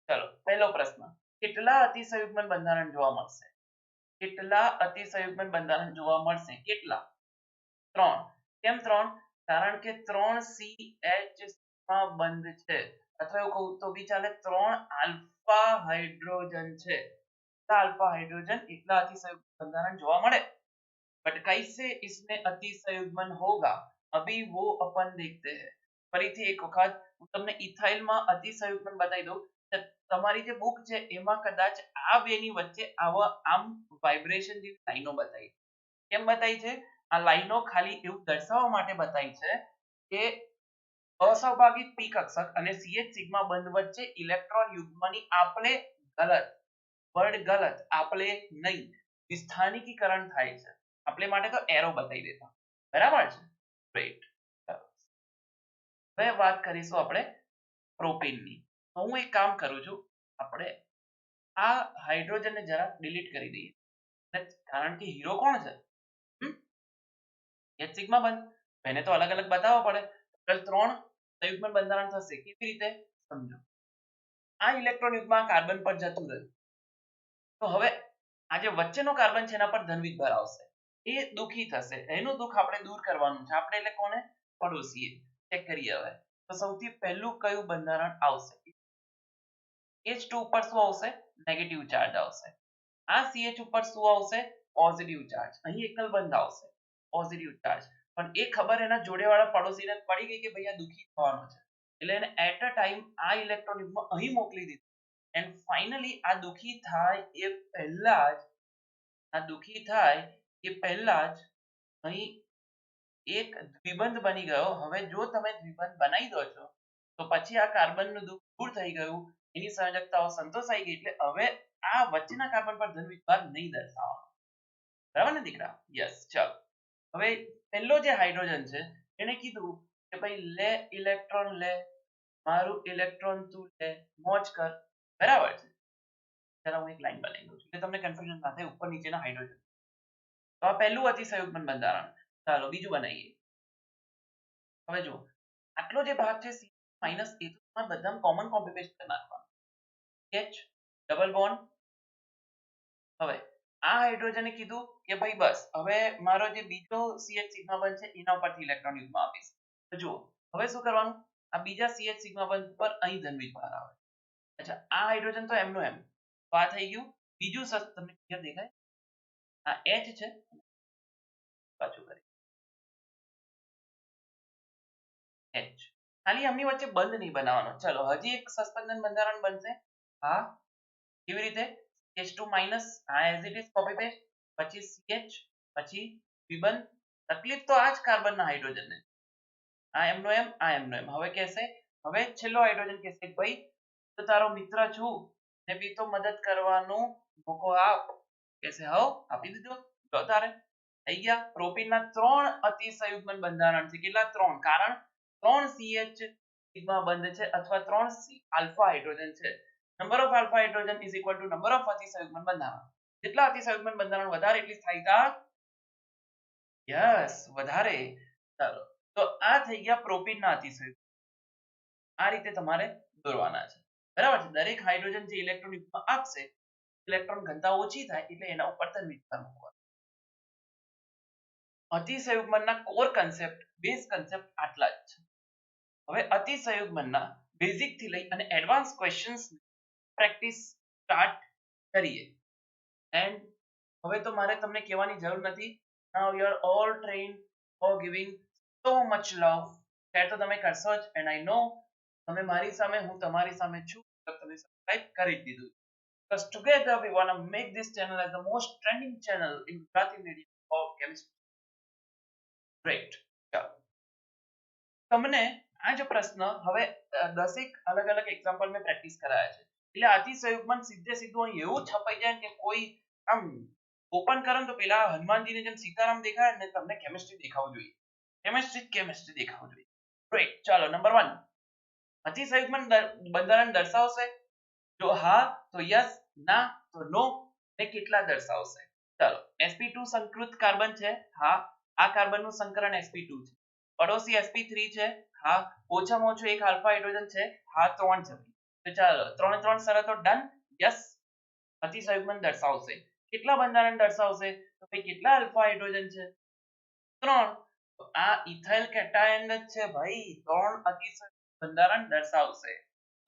ચલો, પહેલો પ્રશ્ન, કેટલા અતિસંયુગ્મન બંધારણ જોવા મળશે? કેટલા અતિસંયુગ્મન બંધારણ જોવા મળશે? કેટલા? 3. કેમ 3? કારણ કે 3 CH સિગ્મા બંધ છે, અથવા એવું કહું તો બી ચાલે, 3 આલ્ફા હાઇડ્રોજન છે. अल्फा हाइड्रोजन इतना अतिसंयुग्मन बंधारण जोवा મળે. बट कैसे इसमें अतिसंयुग्मन होगा अभी वो अपन देखते हैं. ફરીથી એક વખત હું તમને ઇથાઇલ માં અતિસંયુગ્મન બતાવી દઉં. તમારી જે બુક છે એમાં કદાચ આ બેની વચ્ચે આવા આમ વાઇબ્રેશન જેવી લાઈનો બતાવી. કેમ બતાવી છે? આ લાઈનો ખાલી એવું દર્શાવવા માટે બતાવી છે કે અસ્વાભાવિક પી કક્ષક અને CH સિગ્મા બંધ વચ્ચે ઇલેક્ટ્રોન યુગ્મની આપલે ગલત, વર્ડ ગલત, આપલે નહીં, વિસ્થાનિકીકરણ થાય છે. આપલે માટે તો એરો બતાવી દેતા. બરાબર છે? ગ્રેટ. હવે વાત કરીશું આપણે પ્રોપીનની. તો હું એક કામ કરું છું, આપણે આ હાઇડ્રોજનને જરા ડિલીટ કરી દઈએ. કારણ કે હીરો કોણ છે? H સિગ્મા બંધ. એને તો અલગ અલગ બતાવવા પડે. ટોટલ 3 સંયુગ્મન બંધારણ થશે. કેવી રીતે? સમજો. આ ઇલેક્ટ્રોન યુગ્મ કાર્બન પર જતું રહ્યું. તો હવે આ જે વચ્ચેનો કાર્બન છે એના પર ધન વિદ્યુતભાર આવશે. એ દુઃખી થશે. એનું દુઃખ આપણે દૂર કરવાનું છે. આપણે એટલે કોને? પડોશીએ. ચેક કરીએ હવે. તો સૌથી પહેલું કયું બંધારણ આવશે? H2 ઉપર શું આવશે? નેગેટિવ ચાર્જ આવશે. આ CH ઉપર શું આવશે? Positive charge. અહીં એકલ બંધ આવશે. Positive charge. પણ એ ખબર એના જોડેવાળા પડોશીને પડી ગઈ કે ભાઈ આ દુઃખી થવાનો છે. એટલે એને એટ અ ટાઈમ આ ઇલેક્ટ્રોન યુગ્મ અહીં મોકલી દીધું. એન્ડ ફાઇનલી આ દુઃખી થાય એ પહેલા જ અહીં એક દ્વિબંધ બની ગયો. હવે જો તમે દ્વિબંધ બનાવી દો છો તો પછી આ કાર્બનનું દુઃખ દૂર થઈ ગયું, એની સંયોજકતાઓ સંતોષાઈ ગઈ, એટલે હવે આ વચ્ચેના કાર્બન પર ધન વિદ્યુતભાર નહીં દર્શાવવાનો. બરાબર ને દીકરા? યસ. ચાલો હવે પહેલો જે હાઇડ્રોજન છે એને કીધું કે ભાઈ લે ઇલેક્ટ્રોન લે, મારું ઇલેક્ટ્રોન તું લે, મોજ કર. બરાબર છે? ચાલો હું એક લાઈન બનાવી દઉં છું એટલે તમને કન્ફ્યુઝન ના થાય ઉપર નીચેના હાઇડ્રોજન. તો આ પહેલું અતિસંયુગ્મન બંધારણ. ચાલો બીજું બનાવીએ. હવે જુઓ, આટલો જે ભાગ છે માઇનસ એ તો બધા કોમન કોપી પેસ્ટ કરી નાખવાનો. H double bond. હવે આ હાઇડ્રોજને કીધું કે ભાઈ બસ હવે મારો જે બીજો CH સિગ્મા બંધ છે એના ઉપરથી ઇલેક્ટ્રોન યુગ્મ આપીશ. તો જુઓ હવે શું કરવાનું? આ બીજા CH સિગ્મા બંધ પર અહીં ધન વિદ્યુતભાર આવે. અચ્છા, આ હાઇડ્રોજન તો એમનું એમ. તો આ થઈ ગયું બીજું. તમને ક્લિયર દેખાય? આ H છે. પાછું કરી H. ખાલી એમની વચ્ચે બંધ નહીં બનાવવાનો. ચલો હજી એક સસ્પેન્શન બંધારણ બનશે. હા, કેવી રીતે? H2 માઇનસ, આ as it is copy paste, પછી CH, પછી દ્વિબંધ. તકલીફ તો આ જ કાર્બનના હાઇડ્રોજનને. આ એમનો એમ, આ એમનો એમ. હવે કહેશે, હવે છેલ્લો હાઇડ્રોજન કહેશે ભાઈ તો તારો મિત્ર છું ને બી તો મદદ કરવાનું મોકો આપ. કહેશે હવ આપી દીધો. જો તારે થઈ ગયા. પ્રોપીનના 3 અતિસંયુગ્મન બંધારણ છે. કેટલા? 3. કારણ 3 CH સિગ્મા બંધ છે અથવા 3 આલ્ફા હાઇડ્રોજન છે. Number of alpha hydrogen is equal to number of અતિસંયુગ્મન બંધારણ. જેટલા અતિસંયુગ્મન બંધારણ વધારે એટલી સ્થાયીતા યસ વધારે. ચાલો તો આ થઈ ગયા પ્રોપીનના અતિસંયુગ્મન. આ રીતે તમારે દોરવાના છે. બરાબર છે? દરેક હાઇડ્રોજન જે ઇલેક્ટ્રોન યુગ્મ આપશે, ઇલેક્ટ્રોન ઘનતા ઓછી થાય એટલે એના ઉપર ધન વિદ્યુતભાર મૂકવાનો. અતિસંયુગ્મનના કોર કન્સેપ્ટ, બેઝ કન્સેપ્ટ આટલા જ છે. હવે અતિસંયુગ્મનના બેઝિક થી લઈ અને એડવાન્સ ક્વેશ્ચન્સ પ્રેક્ટિસ સ્ટાર્ટ કરીએ. એન્ડ હવે તો મારે તમને કહેવાની જરૂર નથી. Now you are all trained for giving so much love. Share તો તમે કરશો જ. એન્ડ આઈ નો તમે મારી સામે, હું તમારી સામે છું. તમે સબસ્ક્રાઇબ કરી જ દીધું. Because together we want to make this channel as the most trending channel in Gujarati medium of chemistry. Great. ચાલો તમને આ જો પ્રશ્ન હવે 10 અલગ અલગ એક્ઝામ્પલ મેં પ્રેક્ટિસ કરાયા છે. એટલે અતિસંયુગ્મન સીધે સીધું અહીં એવું છપાઈ જાય કે કોઈ આમ ઓપન કરો તો પેલા હનુમાનજીને જેમ સીતારામ દેખાય ને તમને કેમિસ્ટ્રી દેખાવું જોઈએ. કેમિસ્ટ્રી દેખાવું જોઈએ. ગ્રેટ. ચાલો નંબર 1. અતિસંયુગ્મન બંધારણ દર્શાવશે? જો હા તો યસ, ના તો નો. ને કેટલા દર્શાવશે? ચાલો sp2 સંકૃત કાર્બન છે. હા, આ કાર્બનનું સંકરણ sp2 છે. પડોશી sp3 છે. હા, ઓછામાં ઓછું એક આલ્ફા હાઇડ્રોજન છે. હા, 3 છે. તો ચાલો 3 શરતો ડન. યસ, અતિસંયુગ્મન દર્શાવશે. કેટલા બંધારણ દર્શાવશે? તો ભાઈ કેટલા આલ્ફા હાઇડ્રોજન છે? 3. તો આ ઇથાઇલ કેટાયન જ છે ભાઈ. 3 અતિસંયુગ્મન બંધારણ દર્શાવશે.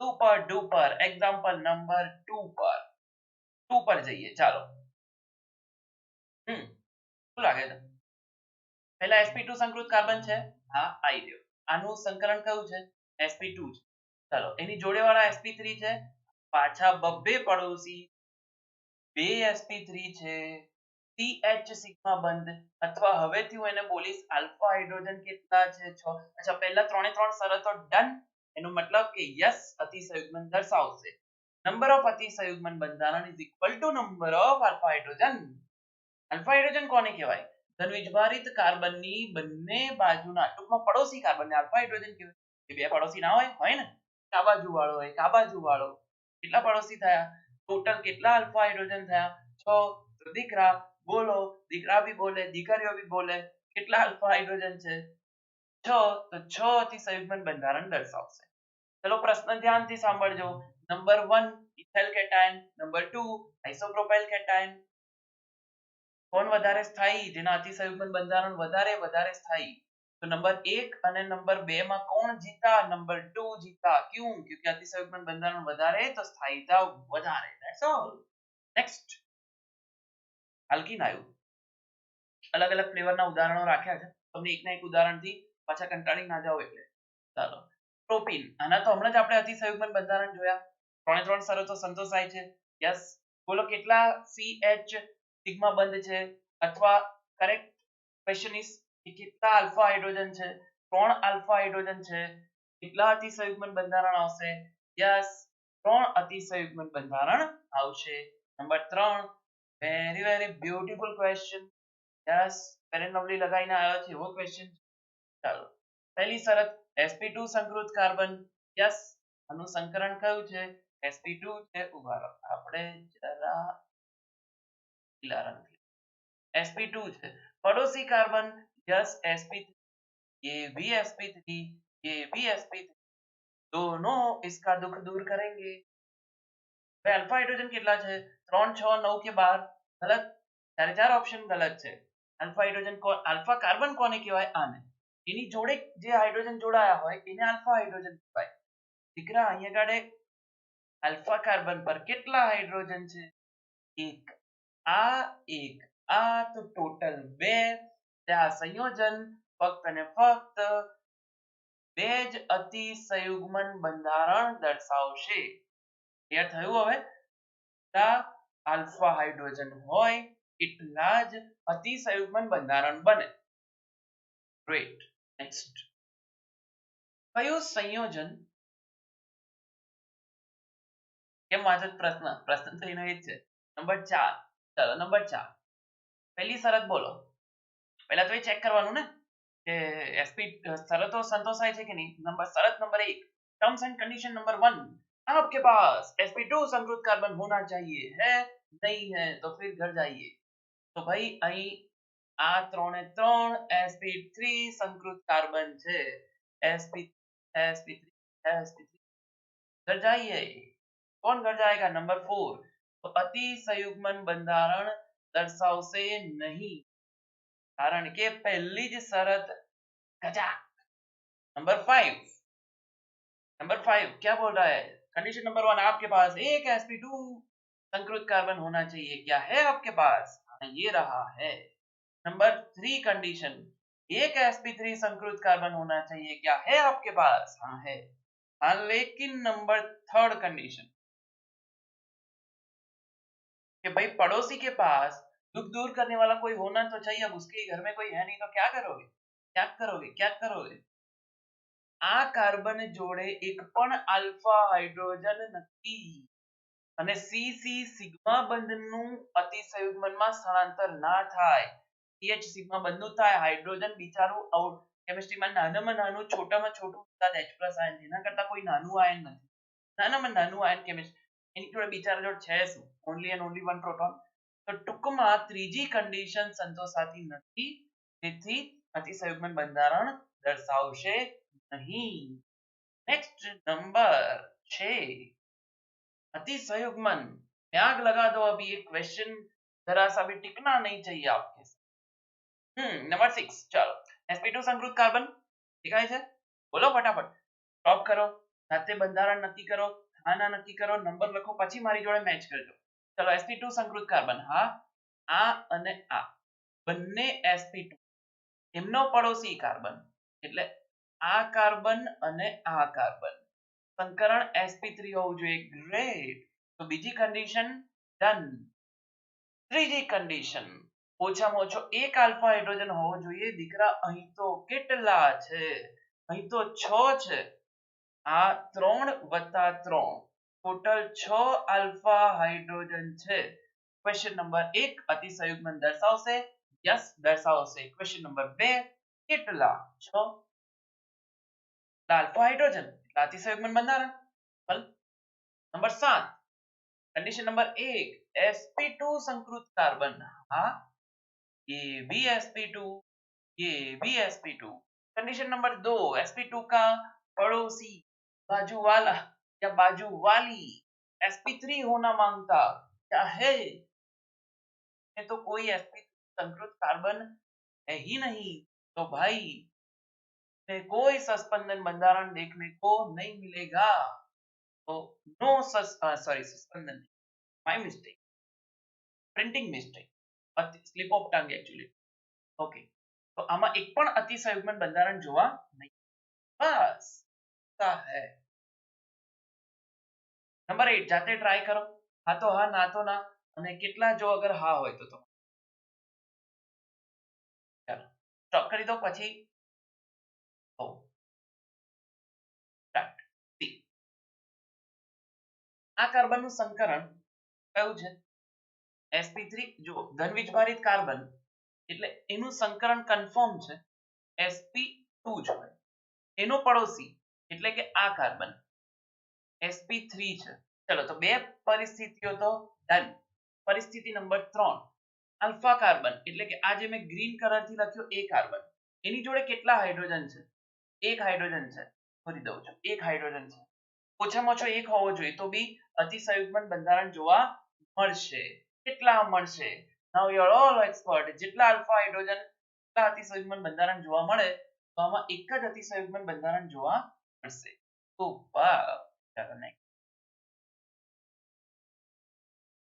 Super duper. એક્ઝામ્પલ નંબર 2 પર જઈએ. ચાલો શું લાગે છે? પહેલા sp2 સંકૃત કાર્બન છે. હા, આવી ગયો. આનું સંકરણ કયું છે? sp2 છે. ચાલો એની જોડે વાળા sp3 છે. પાછા બબ્બે પડોશી 2 sp3 છે CH સિગ્મા બંધ અથવા હવેથી હું એને બોલીશ આલ્ફા હાઇડ્રોજન કેટલા છે 6 અચ્છા પહેલા ત્રણે ત્રણ શરતો ડન એનો મતલબ કે યસ અતિસંયુગ્મન દર્શાવશે નંબર ઓફ અતિસંયુગ્મન બંધારણ is equal to number of alpha hydrogen alpha hydrogen કોને કહેવાય ધનવીજભારિત કાર્બનની બંને બાજુના ટૂંકમાં પડોશી કાર્બનને આલ્ફા હાઇડ્રોજન કહેવાય બે પડોશી ના હોય ને કા બાજુ વાળો હોય કા બાજુ વાળો કેટલા પડોશી થયા ટોટલ કેટલા આલ્ફા હાઇડ્રોજન થયા 6 તો દીકરા બોલો દીકરા भी બોલે દીકરીઓ भी બોલે કેટલા આલ્ફા હાઇડ્રોજન છે 6 તો 6 અતિસંયુગ્મન બંધારણ દર્શાવશે ચલો પ્રશ્ન ધ્યાનથી સાંભળજો number 1 ethyl cation number 2 isopropyl cation કોણ વધારે સ્થાયી જેના અતિસંયુગ્મન બંધારણ વધારે સ્થાયી तो नंबर 1 અને નંબર 2 માં કોણ જીતા નંબર 2 જીતા क्यों क्योंकि अतिसंयुग्मन બંધારણ વધારે તો સ્થાયીતા વધારે ધેટ્સ ઓલ નેક્સ્ટ આલ્કીન આવ્યું અલગ અલગ ફ્લેવરના ઉદાહરણો રાખ્યા છે તમને એકના એક ઉદાહરણથી પાછા કંટાળી ના જાઓ એટલે ચાલો પ્રોપીન આના તો હમણાં જ આપણે અતિસંયુગ્મન બંધારણ જોયા ત્રણે ત્રણ શરતો સંતોષાય છે યસ બોલો કેટલા CH સિગ્મા બંધ છે અથવા કરેક્ટ ક્વેશ્ચન ઇઝ કેટલા આલ્ફા હાઇડ્રોજન છે 3 આલ્ફા હાઇડ્રોજન છે કેટલા અતિસંયુગ્મન બંધારણ આવશે યસ 3 અતિસંયુગ્મન બંધારણ આવશે number 3 very beautiful question yes fair and lovely લગાવીને આવ્યો છે એવો ક્વેશ્ચન ચાલો પહેલી શરત sp2 સંકૃત કાર્બન યસ આનું સંકરણ કયું છે sp2 છે ઉભા રહો આપણે જરા લીલા રંગથી sp2 છે પડોશી કાર્બન यस sp3 ये भी sp3 ये भी sp3 दोनों इसका दुख दूर करेंगे भाई अल्फा हाइड्रोजन કેટલા છે 3 6 9 के बाद गलत चार चार ऑप्शन गलत છે अल्फा हाइड्रोजन को अल्फा कार्बन કોને કહેવાય આને એની જોડે જે હાઇડ્રોજન જોડાયા હોય એને અલ્ફા હાઇડ્રોજન કહેવાય દીકરા અહીંયા ગાડે અલ્ફા કાર્બન પર કેટલા હાઇડ્રોજન છે એક આ તો ટોટલ 2 આ સંયોજન ફક્ત અને ફક્ત બે જ અતિસંયુગ્મન બંધારણ દર્શાવશે ક્લિયર થયું હવે આલ્ફા હાઇડ્રોજન હોય એટલા જ અતિસંયુગ્મન બંધારણ બને ગ્રેટ નેક્સ્ટ કયું સંયોજન કેમ વાંચો પ્રશ્ન તો એનો એ જ છે નંબર 4 ચાલો નંબર 4 પહેલી શરત બોલો પહેલા તો એ ચેક કરવાનું ને કે એસપી शरतो संतोषाय છે કે નહીં नंबर शरत number 1 terms and condition number 1 आपके पास sp2 संकृत कार्बन होना चाहिए है नहीं है तो फिर घर जाइए तो भाई અહીં આ ત્રણે ત્રણ sp3 સંકૃત કાર્બન છે sp3 घर जाइए कौन घर जाएगा नंबर 4 तो अतिसंयुग्मन બંધારણ દર્શાવશે નહીં कारण के पहली જ शरत गजा नंबर 5 क्या बोल रहा है कंडीशन नंबर 1 आपके पास एक sp2 संकृत कार्बन होना चाहिए क्या है आपके पास हाँ ये रहा है नंबर 3 कंडीशन एक sp3 संकृत कार्बन होना चाहिए क्या है आपके पास हाँ है हाँ लेकिन नंबर 3 कंडीशन कि भाई पड़ोसी के पास दुख दूर करने वाला कोई होना तो चाहिए अब उसके घर में कोई है नहीं तो क्या करोगे આ કાર્બન જોડે એક પણ આલ્ફા હાઇડ્રોજન નથી અને CC સિગ્મા બંધનું અતિસંયુગ્મનમાં સ્થળાંતર ના થાય CH સિગ્મા બંધનું થાય હાઇડ્રોજન બિચારું આઉટ કેમિસ્ટ્રીમાં નાનામાં નાનું છોટામાં છોટું H+ આયન જેના કરતા કોઈ નાનું આયન નથી નાનામાં નાનું આયન કેમિસ્ટ્રી એની જોડે બિચારા જોડે છે શું only and only one proton તો ટૂંકમાં ત્રીજી કન્ડિશન સંતોષાતી નથી તેથી અતિસંયુગ્મન બંધારણ દર્શાવશે नहीं नेक्स्ट नंबर 6 अतिसंयुग्मन त्याग लगा दो अभी ये क्वेश्चन जरा सा भी टिकना नहीं चाहिए आपके नंबर 6 चलो sp2 संकृत कार्बन દેખાય છે બોલો ફટાફટ સ્ટોપ કરો સાથે બંધારણ નક્કી કરો આના નક્કી કરો નંબર લખો પછી મારી જોડે મેચ કરજો ચલો sp2 સંકૃત કાર્બન હા આ અને આ બંને sp2 એમનો પડોશી કાર્બન એટલે આ કાર્બન અને આ કાર્બન સંકરણ sp3 હોવું જોઈએ. ગ્રેટ. તો બીજી કન્ડિશન ડન. ત્રીજી કન્ડિશન ઓછામાં ઓછો એક આલ્ફા હાઇડ્રોજન હોવો જોઈએ. દીકરા અહીં તો કેટલા છે? અહીં તો 6 છે. આ 3 વત્તા 3 ટોટલ 6 આલ્ફા હાઇડ્રોજન છે. ક્વેશ્ચન નંબર 1 અતિસંયુગ્મન દર્શાવશે? યસ દર્શાવશે. ક્વેશ્ચન નંબર 2 કેટલા? 6 આલ્ફા હાઇડ્રોજન એટલે અતિસંયુગ્મન બંધારણ. નંબર 7 कंडीशन नंबर 1 sp2 संकृत कार्बन. हाँ ये भी sp2, ये भी sp2. कंडीशन नंबर 2 sp2 का पड़ोसी बाजू वाला या बाजू वाली sp3 होना मांगता क्या है? ये तो कोई sp2 संकृत कार्बन है ही नहीं. तो भाई कोई सस्पेंशन बंधारण देखने को नहीं मिलेगा. तो no suspension. My mistake. Printing mistake. Slip of tongue actually. Okay. તો આમાં એક પણ અતિસંયુગ્મન બંધારણ જોવા નહીં. બસ તા હે. નંબર 8 જાતે ટ્રાય કરો. હા તો હા, ના તો ના. અને કેટલા જો અગર હા હોય તો ચાલો સ્ટોપ કરી દો. પછી સ્ટાર્ટ. આ કાર્બનનું સંકરણ કયું છે? sp3. જો ધનવીજભારિત કાર્બન એટલે એનું સંકરણ કન્ફર્મ છે sp2 જ હોય. એનો પડોશી એટલે કે આ કાર્બન sp3 છે. ચલો તો બે પરિસ્થિતિઓ તો ડન. પરિસ્થિતિ નંબર 3 આલ્ફા કાર્બન એટલે કે આ જે મેં ગ્રીન કલરથી લખ્યો એ કાર્બન, એની જોડે કેટલા હાઇડ્રોજન છે? એક હાઇડ્રોજન છે. ભરી દઉં છું. એક હાઇડ્રોજન છે. ઓછામાં ઓછો એક હોવો જોઈએ તો બી અતિસંયુગ્મન બંધારણ જોવા મળશે. કેટલા મળશે? નાઉ યુ આર ઓલ એક્સપર્ટ. જેટલા આલ્ફા હાઇડ્રોજન એટલા અતિસંયુગ્મન બંધારણ જોવા મળે તો આમાં એક જ અતિસંયુગ્મન બંધારણ જોવા મળશે. તો વાહ. चलो नेक्स्ट.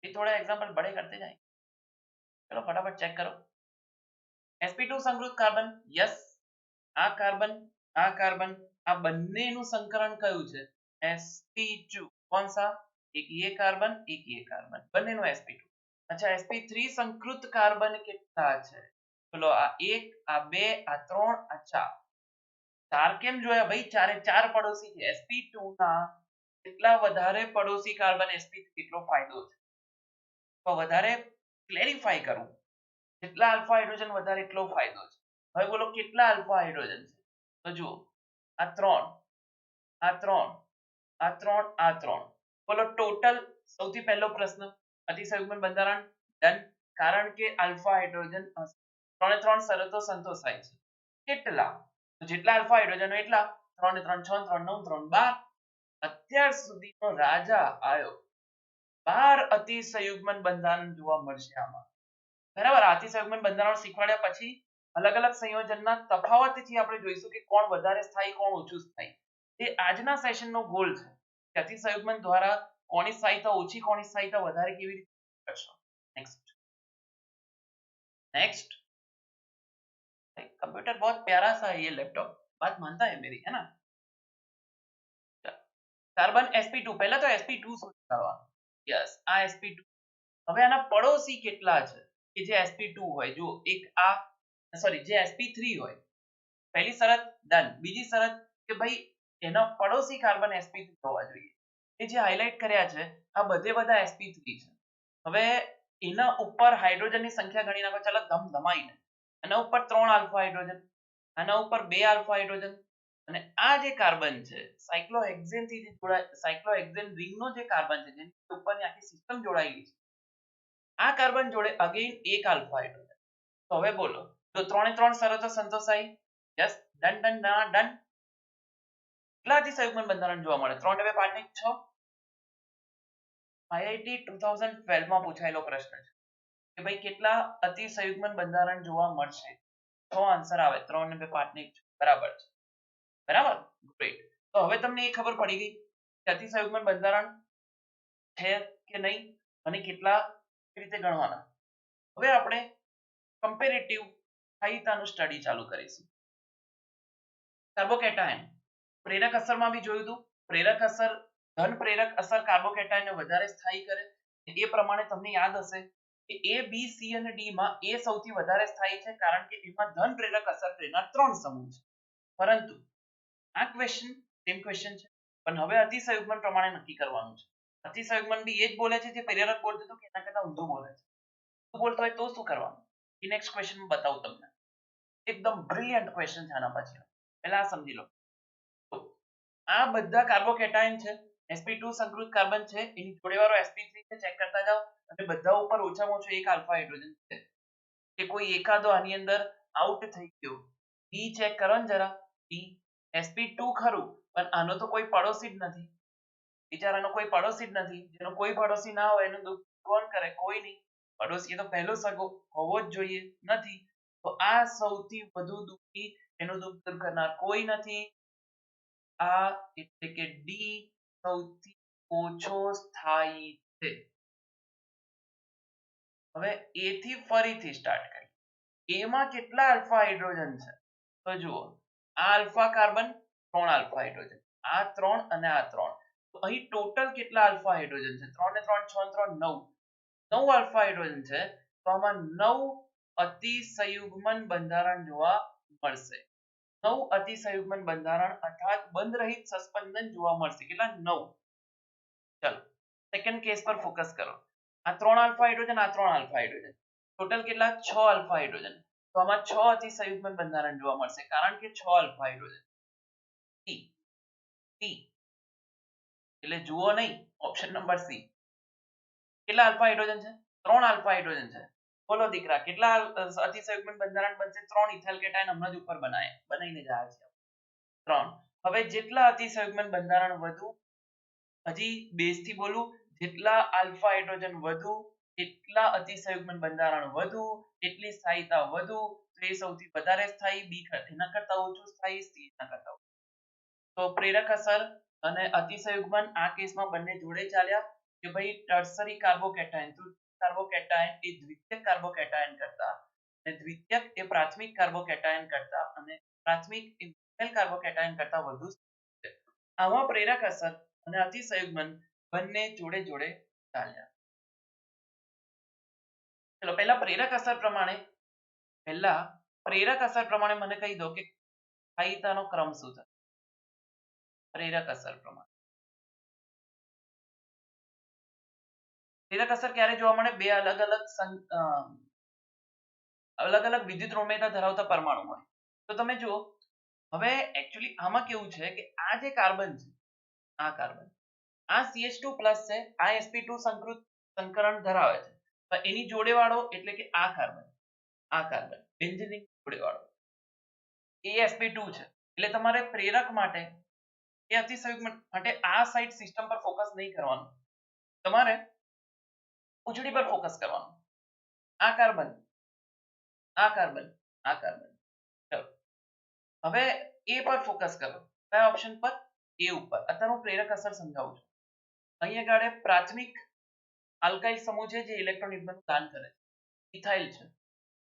ये थोड़ा एग्जांपल बड़े करते जाए. चलो फटाफट चेक करो. sp2 संयुक्त कार्बन. यस. આ કાર્બન આ બંનેનું સંકરણ કયું છે? sp2. कौन सा? एक ये कार्बन एक ये कार्बन, બંનેનું sp2. अच्छा sp3 સંકૃત કાર્બન કેટલા છે? બોલો આ 1 આ 2 આ 3 આ 4. 4 કેમ જોયા ભાઈ? ચારે ચાર પડોશી છે. sp2 ના એટલા વધારે પડોશી કાર્બન sp3 કેટલો ફાયદો છે તો વધારે ક્લેરિફાઈ કરું. જેટલા આલ્ફા હાઇડ્રોજન વધારે એટલો ફાયદો છે. હવે બોલો કેટલા આલ્ફા હાઇડ્રોજન છે? તો જુઓ આ 3 આ 3 આ 3 આ 3. બોલો ટોટલ. સૌથી પહેલો પ્રશ્ન અતિસંયુગ્મન બંધારણ ડન. કારણ કે આલ્ફા હાઇડ્રોજન 3 3 શરતો સંતોષાય છે. કેટલા? તો જેટલા આલ્ફા હાઇડ્રોજન એટલા 3 3 6 3 9 3 12. અત્યાર સુધીનો રાજા આવ્યો. 12 અતિસંયુગ્મન બંધારણ જોવા મળશે આમાં. બરાબર. અતિસંયુગ્મન બંધારણ શીખવાડ્યા પછી અલગ અલગ સંયોજનના તફાવતથી આપણે જોઈશું કે કોણ વધારે સ્થાયી કોણ ઓછું સ્થાયી. એ આજના સેશનનો ગોલ છે કે અતિસંયુગ્મન દ્વારા કોની સ્થાયીતા ઓછી કોની સ્થાયીતા વધારે કેવી રીતે કરશો. नेक्स्ट. कंप्यूटर बहुत प्यारा सा है ये लैपटॉप, बात मानता है मेरी, है ना. Carbon sp2. પહેલા તો sp2 શોધી કાઢવાનું. યસ આ sp2. હવે આના પડોશી કેટલા છે કે જે sp2 હોય? જો એક આ સોરી જે sp3 હોય. પહેલી શરત ડન. બીજી શરત કે ભાઈ એના પડોશી કાર્બન sp3 હોવા જોઈએ. એ જે હાઇલાઇટ કર્યા છે આ બધે બધા sp3 છે. હવે એના ઉપર હાઇડ્રોજનની સંખ્યા ગણી નાખો. ચાલો ધમધમાઈને. આના ઉપર 3 આલ્ફા હાઇડ્રોજન, આના ઉપર 2 આલ્ફા હાઇડ્રોજન, અને આ જે કાર્બન છે સાયક્લોહેક્સેન થી જે જોડાય, સાયક્લોહેક્સેન રિંગનો જે કાર્બન છે જેની ઉપરની આખી સિસ્ટમ જોડાયેલી છે, આ કાર્બન જોડે અગેન એક આલ્ફા હાઇડ્રોજન. તો હવે બોલો તો 3 3 શરતો સંતોષાઈ? Yes done done done. કેટલા અતિસંયુગ્મન બંધારણ જોવા મળે? 3 2 5 ને 6. આઈઆઈટી 2012 માં પૂછાયેલો પ્રશ્ન છે કે ભાઈ કેટલા અતિસંયુગ્મન બંધારણ જોવા મળશે? 6 આન્સર આવે. 3 2 5 ને 6 બરાબર છે. બરાબર. ગ્રેટ. તો હવે તમને એ ખબર પડી ગઈ કે અતિસંયુગ્મન બંધારણ છે કે નહીં અને કેટલા રીતે ગણવાના. હવે આપણે કમ્પેરેટિવ સ્થાયીતાનું સ્ટડી ચાલુ કરીશું. કાર્બોકેટાયન પ્રેરક અસરમાં બી જોયું હતું પ્રેરક અસર ધન પ્રેરક અસર કાર્બોકેટાયનને વધારે સ્થાયી કરે. એ પ્રમાણે તમને યાદ હશે કે એ બી સી અને ડી માં એ સૌથી વધારે સ્થાયી છે કારણ કે એમાં ધન પ્રેરક અસર પ્રેરણા 3 સમૂહ છે. પરંતુ આ ક્વેશ્ચન સેમ ક્વેશ્ચન છે પણ હવે અતિસંયુગ્મન પ્રમાણે નક્કી કરવાનું છે. અતિસંયુગ્મન બી એ જ બોલે છે જે પ્રેરક બોલતો હતો કે એના કરતા ઊંધું બોલે છે. ઊંધું બોલતો હોય તો શું કરવાનું એ નેક્સ્ટ ક્વેશ્ચન બતાવું તમને. એકદમ બ્રિલિયન્ટ ક્વેશ્ચન છે આના પછી. પહેલા આ સમજી લો. તો આ બધા કાર્બોકેટાયન છે sp2 સંકૃત કાર્બન છે એની જોડેવાળો sp3 છે ચેક કરતા જાઓ અને બધા ઉપર ઓછામાં ઓછો એક આલ્ફા હાઇડ્રોજન છે કે કોઈ એકાદો આની અંદર આઉટ થઈ ગયો. ડી ચેક કરો ને જરા. ડી sp2 ખરું પણ આનો તો કોઈ પડોશી જ નથી. બિચારાનો કોઈ પડોશી જ નથી. જેનો કોઈ પડોશી ના હોય એનું દુઃખ કોણ કરે? કોઈ નહીં. પડોશી તો પહેલો સગો હોવો જ જોઈએ, નથી. તો આ સૌથી વધુ દુઃખી એનું દુઃખ દૂર કરનાર કોઈ નથી. આ એટલે કે ડી સૌથી ઓછો સ્થાયી છે. હવે એ થી ફરીથી સ્ટાર્ટ કરીએ. એમાં કેટલા આલ્ફા હાઇડ્રોજન છે? તો જુઓ આ આલ્ફા કાર્બન 3 આલ્ફા હાઇડ્રોજન, આ 3 અને આ 3. તો અહીં ટોટલ કેટલા આલ્ફા હાઇડ્રોજન છે? 3 ને 3 6 3 9. 9 આલ્ફા હાઇડ્રોજન છે. તો આમાં 9 અતિસંયુગ્મન બંધારણ જોવા મળશે. 9 અતિસંયુગ્મન બંધારણ અર્થાત બંધરહિત સસ્પેન્શન જોવા મળશે. કેટલા? 9. ચલો સેકન્ડ કેસ પર ફોકસ કરો. આ 3 આલ્ફા હાઇડ્રોજન, આ 3 આલ્ફા હાઇડ્રોજન, ટોટલ કેટલા? 6 આલ્ફા હાઇડ્રોજન. તો આમાં 6 અતિસંયુગ્મન બંધારણ જોવા મળશે કારણ કે 6 આલ્ફા હાઇડ્રોજન. ટી ટી એટલે જુઓ નહીં, ઓપ્શન નંબર સી. કેટલા આલ્ફા હાઇડ્રોજન છે? 3 આલ્ફા હાઇડ્રોજન છે. બોલો દીકરા કેટલા અતિસંયુગ્મન બંધારણ બનશે? 3 ઇથાઇલ કેટાયન હમણાં જ ઉપર બનાવીને જાય છે 3. હવે જેટલા અતિસંયુગ્મન બંધારણ વધુ, હજી બેઝ થી બોલું, જેટલા આલ્ફા હાઇડ્રોજન વધુ એટલા અતિસંયુગ્મન બંધારણ વધુ એટલી સ્થાયીતા વધુ. તો એ સૌથી વધારે સ્થાયી, બી એના કરતા ઓછું સ્થાયી, સી એના કરતા ઓછું. તો પ્રેરક અસર અને અતિસંયુગ્મન આ કેસમાં બંને જોડે ચાલ્યા કે ભાઈ ટર્સરી કાર્બોકેટાયન કાર્બોકેટાયન એ દ્વિતીયક કાર્બોકેટાયન કરતા અને દ્વિતીયક એ પ્રાથમિક કાર્બોકેટાયન કરતા અને પ્રાથમિક એ મિથાઇલ કાર્બોકેટાયન કરતા વધુ છે. આવા પ્રેરક અસર અને અતિસંયુગ્મન બંને જોડે જોડે ચાલ્યા. ચલો પહેલા પ્રેરક અસર પ્રમાણે મને કહી દો કે સ્થાયીતાનો ક્રમ શું છે? પ્રેરક અસર પ્રમાણે પ્રેરક અસર ક્યારે જોવા મળે? બે અલગ અલગ વિદ્યુત ઋણતા ધરાવતા પરમાણુ હોય. તો તમે જુઓ હવે એકચ્યુઅલી આમાં કેવું છે કે આ જે કાર્બન છે, આ કાર્બન, આ CH2+ છે, આ sp2 સંકૃત સંકરણ ધરાવે છે. પણ એની જોડે વાળો એટલે કે આ કાર્બન બેન્ઝીન જોડે વાળો એ sp2 છે. એટલે તમારે પ્રેરક માટે એ અતિસંયુગ્મન માટે આ સાઇડ સિસ્ટમ પર ફોકસ નહીં કરવાનું. તમારે ઉજળી પર ફોકસ કરવાનું. આ કાર્બન, આ કાર્બન, આ કાર્બન. ચલો હવે એ પર ફોકસ કરો. કયા ઓપ્શન પર? એ ઉપર. અત્યારે હું પ્રેરક અસર સમજાવું છું. અહીંયા આગળ પ્રાથમિક આલ્કાઇલ સમૂહ છે જે ઇલેક્ટ્રોન યુગ્મનું દાન કરે છે, ઇથાઇલ છે.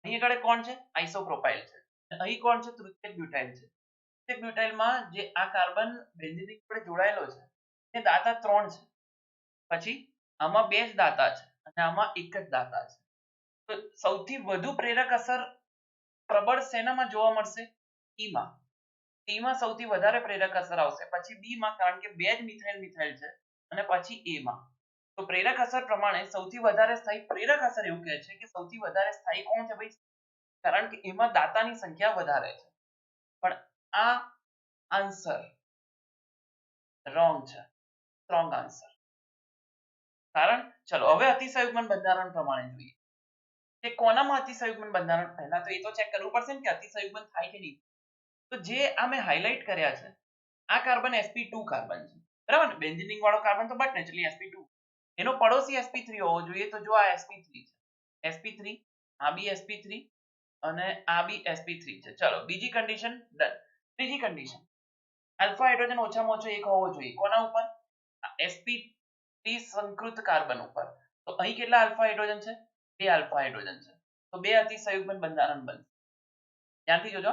અહીં આગળ કોણ છે? આઇસોપ્રોપાઇલ છે. અહીં કોણ છે? તૃતીયક બ્યુટાઇલ છે. તૃતીયક બ્યુટાઇલમાં જે આ કાર્બન બેન્ઝીન જોડે જોડાયેલો છે તે દાતા 3 છે. પછી આમાં 2 જ દાતા છે અને આમાં એક જ દાતા છે. તો સૌથી વધુ પ્રેરક અસર પ્રબળ શેનામાં જોવા મળશે? ઈમાં. ઈમાં સૌથી વધારે પ્રેરક અસર આવશે. પછી બીમાં કારણ કે 2 જ મિથાઇલ છે અને પછી એમાં. તો પ્રેરક અસર પ્રમાણે સૌથી વધારે સ્થાયી પ્રેરક અસર એવું કહે છે કે સૌથી વધારે સ્થાયી કોણ છે ભાઈ? કારણ કે એમાં દાતાની સંખ્યા વધારે છે. પણ આ આન્સર રોંગ છે. Strong answer. કારણ ચલો હવે અતિસંયુગ્મન બંધારણ પ્રમાણે જોઈએ કે કોનામાં અતિસંયુગ્મન બંધારણ, પહેલા તો એ તો ચેક કરવું પડશે ને કે અતિસંયુગ્મન થાય કે નહીં. તો જે આ મેં હાઇલાઇટ કર્યા છે આ કાર્બન sp2 કાર્બન છે, બરાબર ને? બેન્ઝીન વાળો કાર્બન તો બટ નેચરલી sp2. એનો પડોશી sp3 હોવો જોઈએ. તો જો આ sp3 છે, sp3, આ બી sp3 અને આ બી sp3 છે. ચલો બીજી કન્ડિશન ડન. ત્રીજી કન્ડિશન, આલ્ફા હાઇડ્રોજન ઓછામાં ઓછો એક હોવો જોઈએ. કોના ઉપર? sp3 સંકૃત કાર્બન ઉપર. તો અહીં કેટલા આલ્ફા હાઇડ્રોજન છે? 2 આલ્ફા હાઇડ્રોજન છે. તો 2 અતિસંયુગ્મન બંધારણ બનશે. ધ્યાનથી જોજો.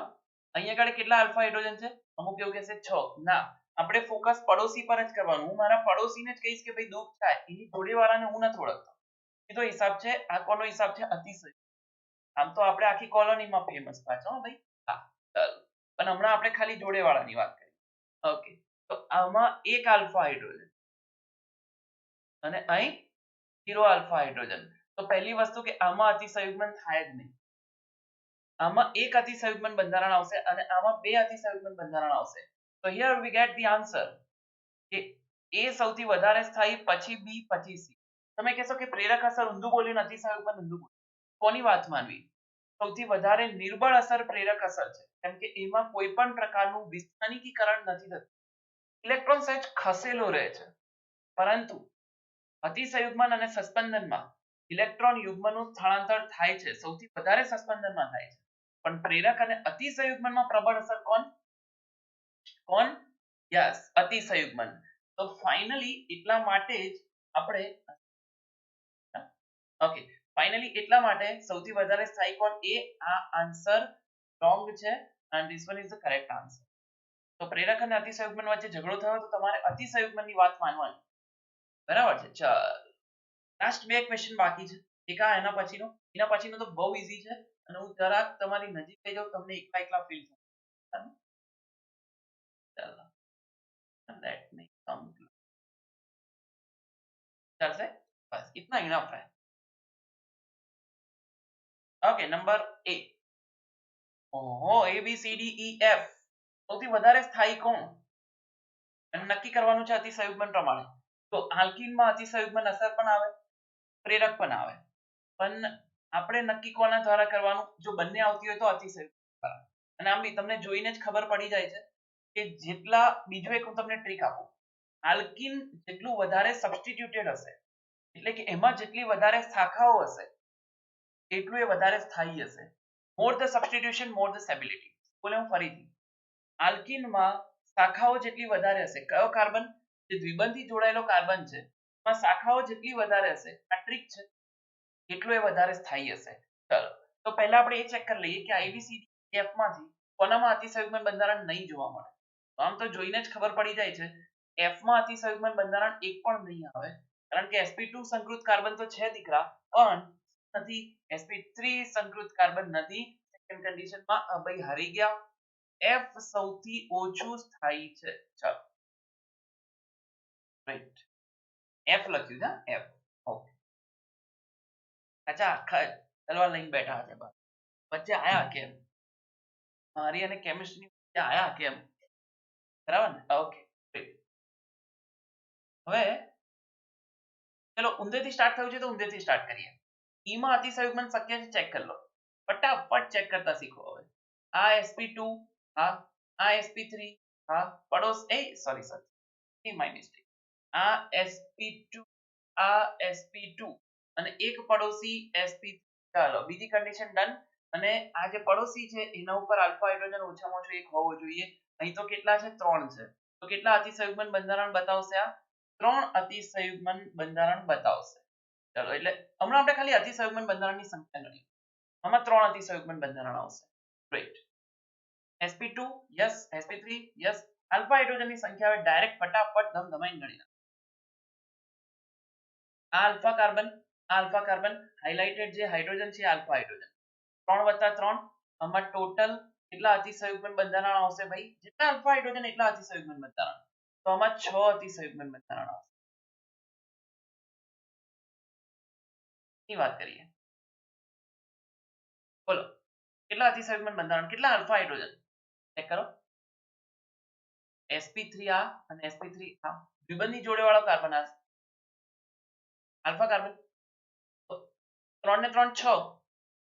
અહીં આગળ કેટલા આલ્ફા હાઇડ્રોજન છે? અમુક એવું કહેશે 6. ના, આપણે ફોકસ પડોશી પર જ કરવાનું. હું મારા પડોશીને જ કહીશ કે ભાઈ દુઃખ થાય, એની જોડેવાળાને હું નથી ઓળખતો. એ તો હિસાબ છે. આ કોનો હિસાબ છે? અતિશયોક્તિ. આમ તો આપણે આખી કોલોનીમાં ફેમસ પાછો ભાઈ. હા ચાલો, પણ હમણાં આપણે ખાલી જોડેવાળાની વાત કરીએ. ઓકે, તો આમાં એક આલ્ફા હાઇડ્રોજન અને અહીં 0 આલ્ફા હાઇડ્રોજન. તો પહેલી વસ્તુ કે આમાં અતિસંયુગ્મન થાય જ નહીં. આમાં એક અતિસંયુગ્મન બંધારણ આવશે અને આમાં બે અતિસંયુગ્મન બંધારણ આવશે. તો here we get the answer કે એ સૌથી વધારે સ્થાયી, પછી બી, પછી સી. તમે કહેશો કે પ્રેરક અસર ઊંધું બોલીને અતિસંયુગ્મન ઊંધું બોલ્યું. કોની વાત માનવી? સૌથી વધારે નિર્બળ અસર પ્રેરક અસર છે, કેમ કે એમાં કોઈ પણ પ્રકારનું વિસ્થાનિકીકરણ નથી થતું. ઇલેક્ટ્રોન સહેજ ખસેલો રહે છે, પરંતુ અતિસંયુગ્મન અને સસ્પેન્શનમાં ઇલેક્ટ્રોન યુગ્મનું સ્થળાંતર થાય છે. સૌથી વધારે સસ્પેન્શનમાં થાય છે, પણ પ્રેરક અને અતિસંયુગ્મનમાં પ્રબળ અસર કોણ? યસ, અતિસંયુગ્મન. તો ફાઇનલી એટલા માટે જ આપણે ઓકે, ફાઇનલી એટલા માટે સૌથી વધારે સ્થાયી કોણ? એ. આ આન્સર રોંગ છે and this one is the correct answer. તો પ્રેરક અને અતિસંયુગ્મન વચ્ચે ઝઘડો થયો તો તમારે અતિસંયુગ્મનની વાત માનવાની. બરાબર છે. ચાલ, લાસ્ટ બે ક્વેશ્ચન બાકી છે. એક આ એના પછીનો તો બહુ ઈઝી છે અને હું જરાક તમારી નજીક લઈ જાઉં, તમને એકલા ફીલ થાય. ચાલો, લેટ મી કમ. चलसे, बस इतना इनफ है. Okay, number A. ओहो, A B C D E F સૌથી વધારે સ્થાયી કોણ? અને નક્કી કરવાનું છે અતિસંયુગ્મન પ્રમાણે. તો આલ્કીનમાં અતિસંયુગ્મન અસર પણ આવે, પ્રેરક પણ આવે, પણ આપણે નક્કી કોના દ્વારા કરવાનું? જો બંને આવતી હોય તો અતિસંયુગ્મન દ્વારા. અને આમ બી તમને જોઈને જ ખબર પડી જાય છે કે જેટલા, બીજું એક હું તમને ટ્રીક આપું, આલ્કીન જેટલું વધારે સબસ્ટિટ્યુટેડ હશે, એટલે કે એમાં જેટલી વધારે શાખાઓ હશે એટલું એ વધારે સ્થાયી હશે. મોર the substitution more the stability. બોલે હું ફરીથી, આલ્કીનમાં શાખાઓ જેટલી વધારે હશે, કયો કાર્બન? જે દ્વિબંધી જોડાયેલો કાર્બન છે, એમાં શાખાઓ જેટલી વધારે હશે, આ ટ્રીક છે, એટલું એ વધારે સ્થાયી હશે. ચલો, તો પહેલા આપણે એ ચેક કરી લઈએ કે આઈબીસીડી એફ માંથી કોનામાં અતિસંયુગ્મન બંધારણ નહીં જોવા મળે. આમ તો જોઈને જ ખબર પડી જાય છે, એફમાં અતિસંયુગ્મન બંધારણ એક પણ નહીં આવે, કારણ કે sp2 સંકૃત કાર્બન તો છે દીકરા, પણ નથી, sp3 સંકૃત કાર્બન નથી. સેકન્ડ કન્ડિશનમાં ભાઈ હારી ગયા. એફ સૌથી ઓછું સ્થાયી છે. ચાલો, રાઈટ, એફ લખ્યું છે. એફ. ઓકે, અચ્છા, આખા તલવાર લઈને બેઠા છે, વચ્ચે આયા કેમ? મારી અને કેમિસ્ટ્રી વચ્ચે આયા કેમ? બરાબર ને? ઓકે, હવે ચલો, ઊંધેથી સ્ટાર્ટ થયું છે તો ઊંધેથી સ્ટાર્ટ કરીએ. ઈમાં અતિસંયુગ્મન શક્ય છે, ચેક કરી લો. ફટાફટ ચેક કરતા શીખો. હવે આ sp2, હા, આ sp3, હા, પડોશ સોરી માય મિસ્ટેક. આ sp2, આ sp2 અને એક પડોશી sp3. ચાલો, બીજી કન્ડિશન ડન. અને આ જે પડોશી છે એના ઉપર આલ્ફા હાઇડ્રોજન ઓછામાં ઓછો એક હોવો જોઈએ. અહીં તો કેટલા છે? 3 છે. તો કેટલા અતિસંયુગ્મન બંધારણ બતાવશે? આ 3 અતિસંયુગ્મન બંધારણ બતાવશે. ચાલો, એટલે હમણાં આપણે ખાલી અતિસંયુગ્મન બંધારણની સંખ્યા ગણીએ. આમાં 3 અતિસંયુગ્મન બંધારણ આવશે. Right, sp2 yes, sp3 yes. Alpha હાઇડ્રોજનની સંખ્યા હવે ડાયરેક્ટ ફટાફટ ધમધમાઈને ગણી નાખો. આ આલ્ફા કાર્બન હાઇલાઇટેડ જે હાઇડ્રોજન છે આલ્ફા હાઇડ્રોજન. 3 + 3, આમાં ટોટલ કેટલા અતિસંયુગ્મન બંધારણ આવશે ભાઈ? જેટલા આલ્ફા હાઇડ્રોજન એટલા અતિસંયુગ્મન બંધારણ. તો આમાં 6 અતિસંયુગ્મન બંધારણ આવશે. ની વાત કરીએ, બોલો કેટલા અતિસંયુગ્મન બંધારણ, કેટલા આલ્ફા હાઇડ્રોજન? ચેક કરો. sp3 આ અને sp3 આ દ્વિબંધી જોડેવાળો કાર્બન આ આલ્ફા કાર્બન. 3 ને 3 6.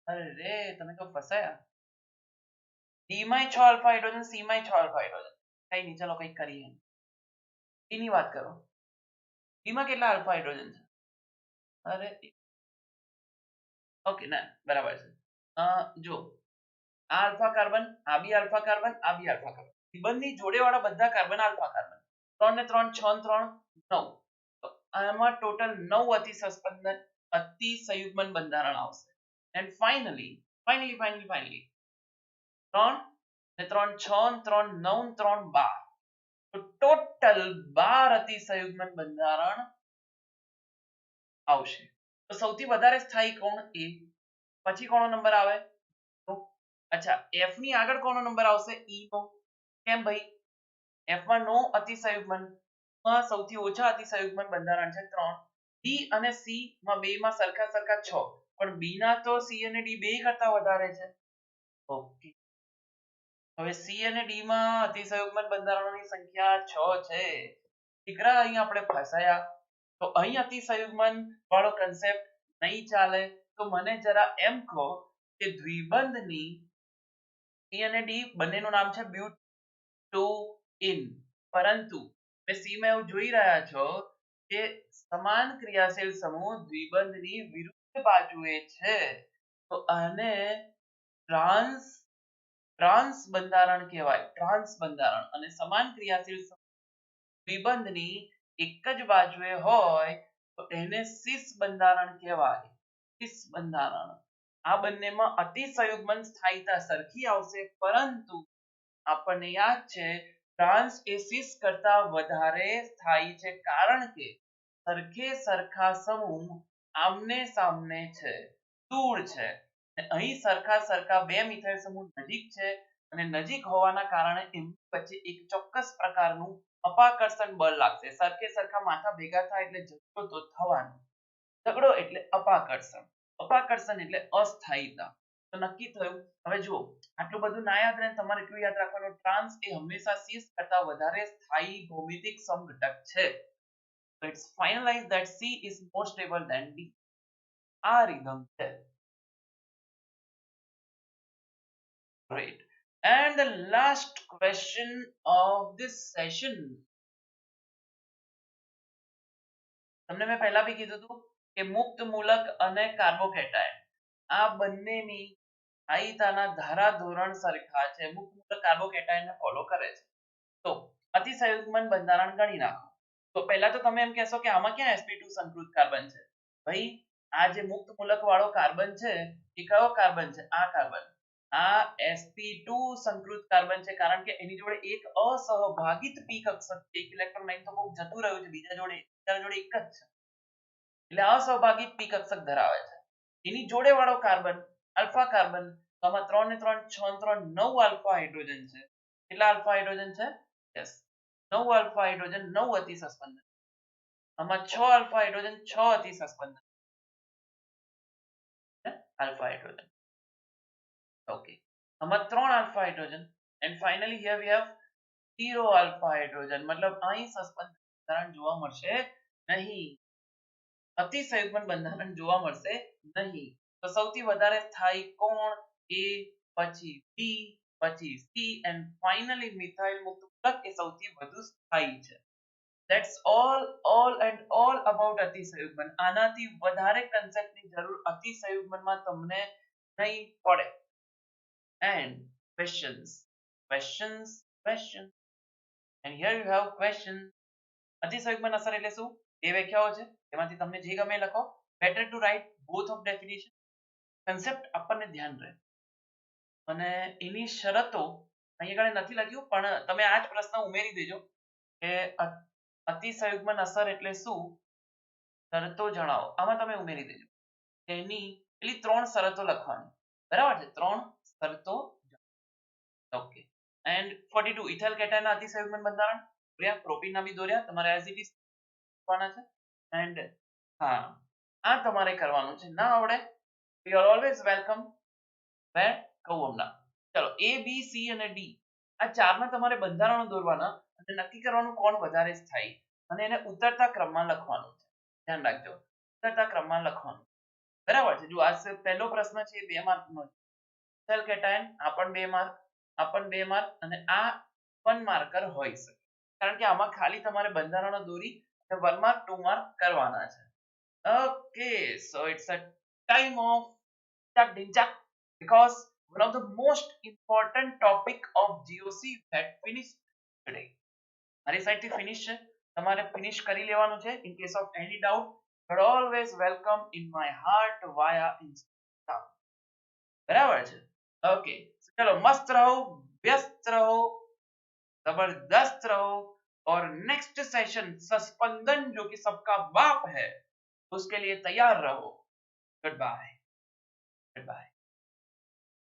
અરે રે, તમે તો ફસાયા. ડી માં 6 આલ્ફા હાઇડ્રોજન, સી માં 6 આલ્ફા હાઇડ્રોજન. કઈ નહીં, ચલો કંઈક કરીએ. ડી ની વાત કરો. ડી માં કેટલા આલ્ફા હાઇડ્રોજન છે? અરે ઓકે, ના બરાબર છે. જો આ આલ્ફા કાર્બન, આ બી આલ્ફા કાર્બન, આ બી આલ્ફા કાર્બન, દ્વિબંધી જોડેવાળા બધા કાર્બન આલ્ફા કાર્બન. 3 ને 3 6 ને 3 9. તો આમાં ટોટલ 9 અતિસંયુગ્મન બંધારણ આવશે. એન્ડ ફાઇનલી 3 ને 3 6 ને 3 9 ને 3 12. તો ટોટલ 12 અતિસંયુગ્મન બંધારણ આવશે. તો સૌથી વધારે સ્થાયી કોણ? એ. પછી કોનો નંબર આવે? અચ્છા, એફ ની આગળ કોનો નંબર આવશે? ઈ નો. કેમ ભાઈ? એફ માં નો અતિસંયુગ્મન માં સૌથી ઓછા અતિસંયુગ્મન બંધારણ છે 3. ડી અને સી માં બેમાં સરખા સરખા 6, પણ બી ના તો સી અને ડી બે કરતા વધારે છે. ઓકે, હવે સી અને ડી માં અતિસંયુગ્મન બંધારણોની સંખ્યા 6 છે. દીકરા અહીં આપણે ફસાયા. તો અહીં અતિસંયુગ્મન વાળો કન્સેપ્ટ નહીં ચાલે. તો મને જરા એમ કહો કે દ્વિબંધની સી અને ડી બંનેનું નામ છે બ્યુટોઇન, પરંતુ તમે સી માં એવું જોઈ રહ્યા છો કે સમાન ક્રિયાશીલ સમૂહ દ્વિબંધની વિરુદ્ધ બાજુએ છે. તો આને ટ્રાન્સ બંધારણ કહેવાય. ટ્રાન્સ બંધારણ. અને સમાન ક્રિયાશીલ દ્વિબંધની એક જ બાજુએ હોય તો એને સિસ બંધારણ કહેવાય. સિસ બંધારણ. આ બંનેમાં અતિસંયુગ્મન સ્થાયીતા સરખી આવશે, પરંતુ આપણને યાદ છે ટ્રાન્સ એ સિસ કરતા વધારે સ્થાયી છે, કારણ કે સરખે સરખા સમૂહ આમને સામને છે, દૂર છે. અહીં સરખા સરખા બે મિથાઇલ સમૂહ નજીક છે, અને નજીક હોવાના કારણે એમની વચ્ચે એક ચોક્કસ પ્રકારનું અપાકર્ષણ બળ લાગશે. સરખે સરખા માથા ભેગા થાય એટલે ઝઘડો તો થવાનો. ઝઘડો એટલે અપાકર્ષણ. અપાકર્ષણ એટલે અસ્થાયીતા. તો નક્કી થયું. હવે જુઓ, આટલું બધું ના યાદ રહે, તમારે એટલું યાદ રાખવાનું, ટ્રાન્સ એ હંમેશા સિસ કરતા વધારે સ્થાયી ભૌમિતિક સમઘટક છે. So it's finalized that C is more stable than D. આ રીધમ છે. Great. And the last question of this session. તમને મેં પહેલા બી કીધું હતું કે મુક્ત મૂલક અને કાર્બોકેટાયન આ બંનેની સ્થાયીતાના ધારાધોરણ સરખા છે. મુક્ત મૂલક કાર્બોકેટાયનને ફોલો કરે છે. તો અતિસંયુગ્મન બંધારણ ગણી નાખો. તો પહેલા તો તમે એમ કહેશો કે આમાં ક્યાં sp2 સંકૃત કાર્બન છે? ભાઈ, આ જે મુક્ત મૂલક વાળો કાર્બન છે એ કયો કાર્બન છે? આ કાર્બન. આ sp2 સંકૃત કાર્બન છે, કારણ કે એની જોડે એક અસહભાગિત p કક્ષક, એક ઇલેક્ટ્રોન લાઈન તો બહુ જતું રહ્યું છે, બીજા જોડે એક જ છે, એટલે અસહભાગિત p કક્ષક ધરાવે છે. એની જોડે વાળો કાર્બન આલ્ફા કાર્બન, આમાં 3 ને 3 6 ને 3 9 આલ્ફા હાઇડ્રોજન છે. કેટલા આલ્ફા હાઇડ્રોજન છે? યસ, 9 આલ્ફા હાઇડ્રોજન, 9 અતિ સસ્પેન્શન. આમાં 6 આલ્ફા હાઇડ્રોજન, 6 અતિ સસ્પેન્શન. Alpha hydrogen. Okay. આમાં 3 alpha hydrogen, and finally here we have 0 alpha hydrogen. મતલબ અહીં સસ્પેન્શન બંધારણ જોવા મળશે નહીં. અતિસંયુગ્મન બંધારણ જોવા મળશે નહીં. તો સૌથી વધારે સ્થાયી કોણ? A, પછી B, પછી C, and finally મિથાઇલ મુક્ત મૂલક એ સૌથી વધુ સ્થાયી છે. That's all and all about અતિસંયુગ્મન. આનાથી વધારે કન્સેપ્ટની જરૂર અતિસંયુગ્મનમાં તમને નહીં પડે. And questions. And here you have question. અતિસંયુગ્મન અસર એટલે શું? એ વ્યાખ્યાઓ છે, એમાંથી તમને જે ગમે લખો. Better to write both of definition. Concept આપણને ધ્યાન રહે. અને એની શરતો અહીંયા આગળ નથી લખ્યું, પણ તમે આ જ પ્રશ્ન ઉમેરી દેજો કે અતિસંયુગ્મન અસર એટલે શું, શરતો જણાવો. આમાં તમે ઉમેરી દેજો. એની પેલી 3 શરતો લખવાની. બરાબર છે? 3 શરતો. ઓકે. એન્ડ 42 ઇથાઇલ કેટાયનના અતિસંયુગ્મન બંધારણ દોર્યા, પ્રોપીનના બી દોર્યા. તમારે એઝ ઇટ ઇઝ કરવાના છે. એન્ડ હા, આ તમારે કરવાનું છે. ના આવડે યુ આર ઓલવેઝ વેલકમ. વેર કહું હમણાં. ચલો, A, B, C અને D આ ચારના તમારે બંધારણો દોરવાના અને નક્કી કરવાનું કોણ વધારે સ્થાયી, અને એને ઉતરતા ક્રમમાં લખવાનું છે. ધ્યાન રાખજો, ઉતરતા ક્રમમાં લખવાનું. બરાબર છે? જો આ પહેલો પ્રશ્ન છે 2 માર્કનો. ઇથાઇલ કેટાયન આ પણ 2 માર્ક, આ પણ 2 માર્ક, અને આ 1 માર્કર હોઈ શકે, કારણ કે આમાં ખાલી તમારે બંધારણો દોરી અને 1 માર્ક 2 માર્ક કરવાના છે. Okay, so it's a time of Chak Din Chak, because one of the most important topic of GOC had finished today. મારી સાઈડથી ફિનિશ છે, તમારે ફિનિશ કરી લેવાનું છે. In case of any doubt, you're always welcome in my heart via Instagram. બરાબર છે? Okay, ચલો, મસ્ત રહો, વ્યસ્ત રહો, જબરદસ્ત રહો. और नेक्स्ट सेशन सस्पेंदन जो कि सबका बाप है उसके लिए तैयार रहो। Goodbye. Good bye.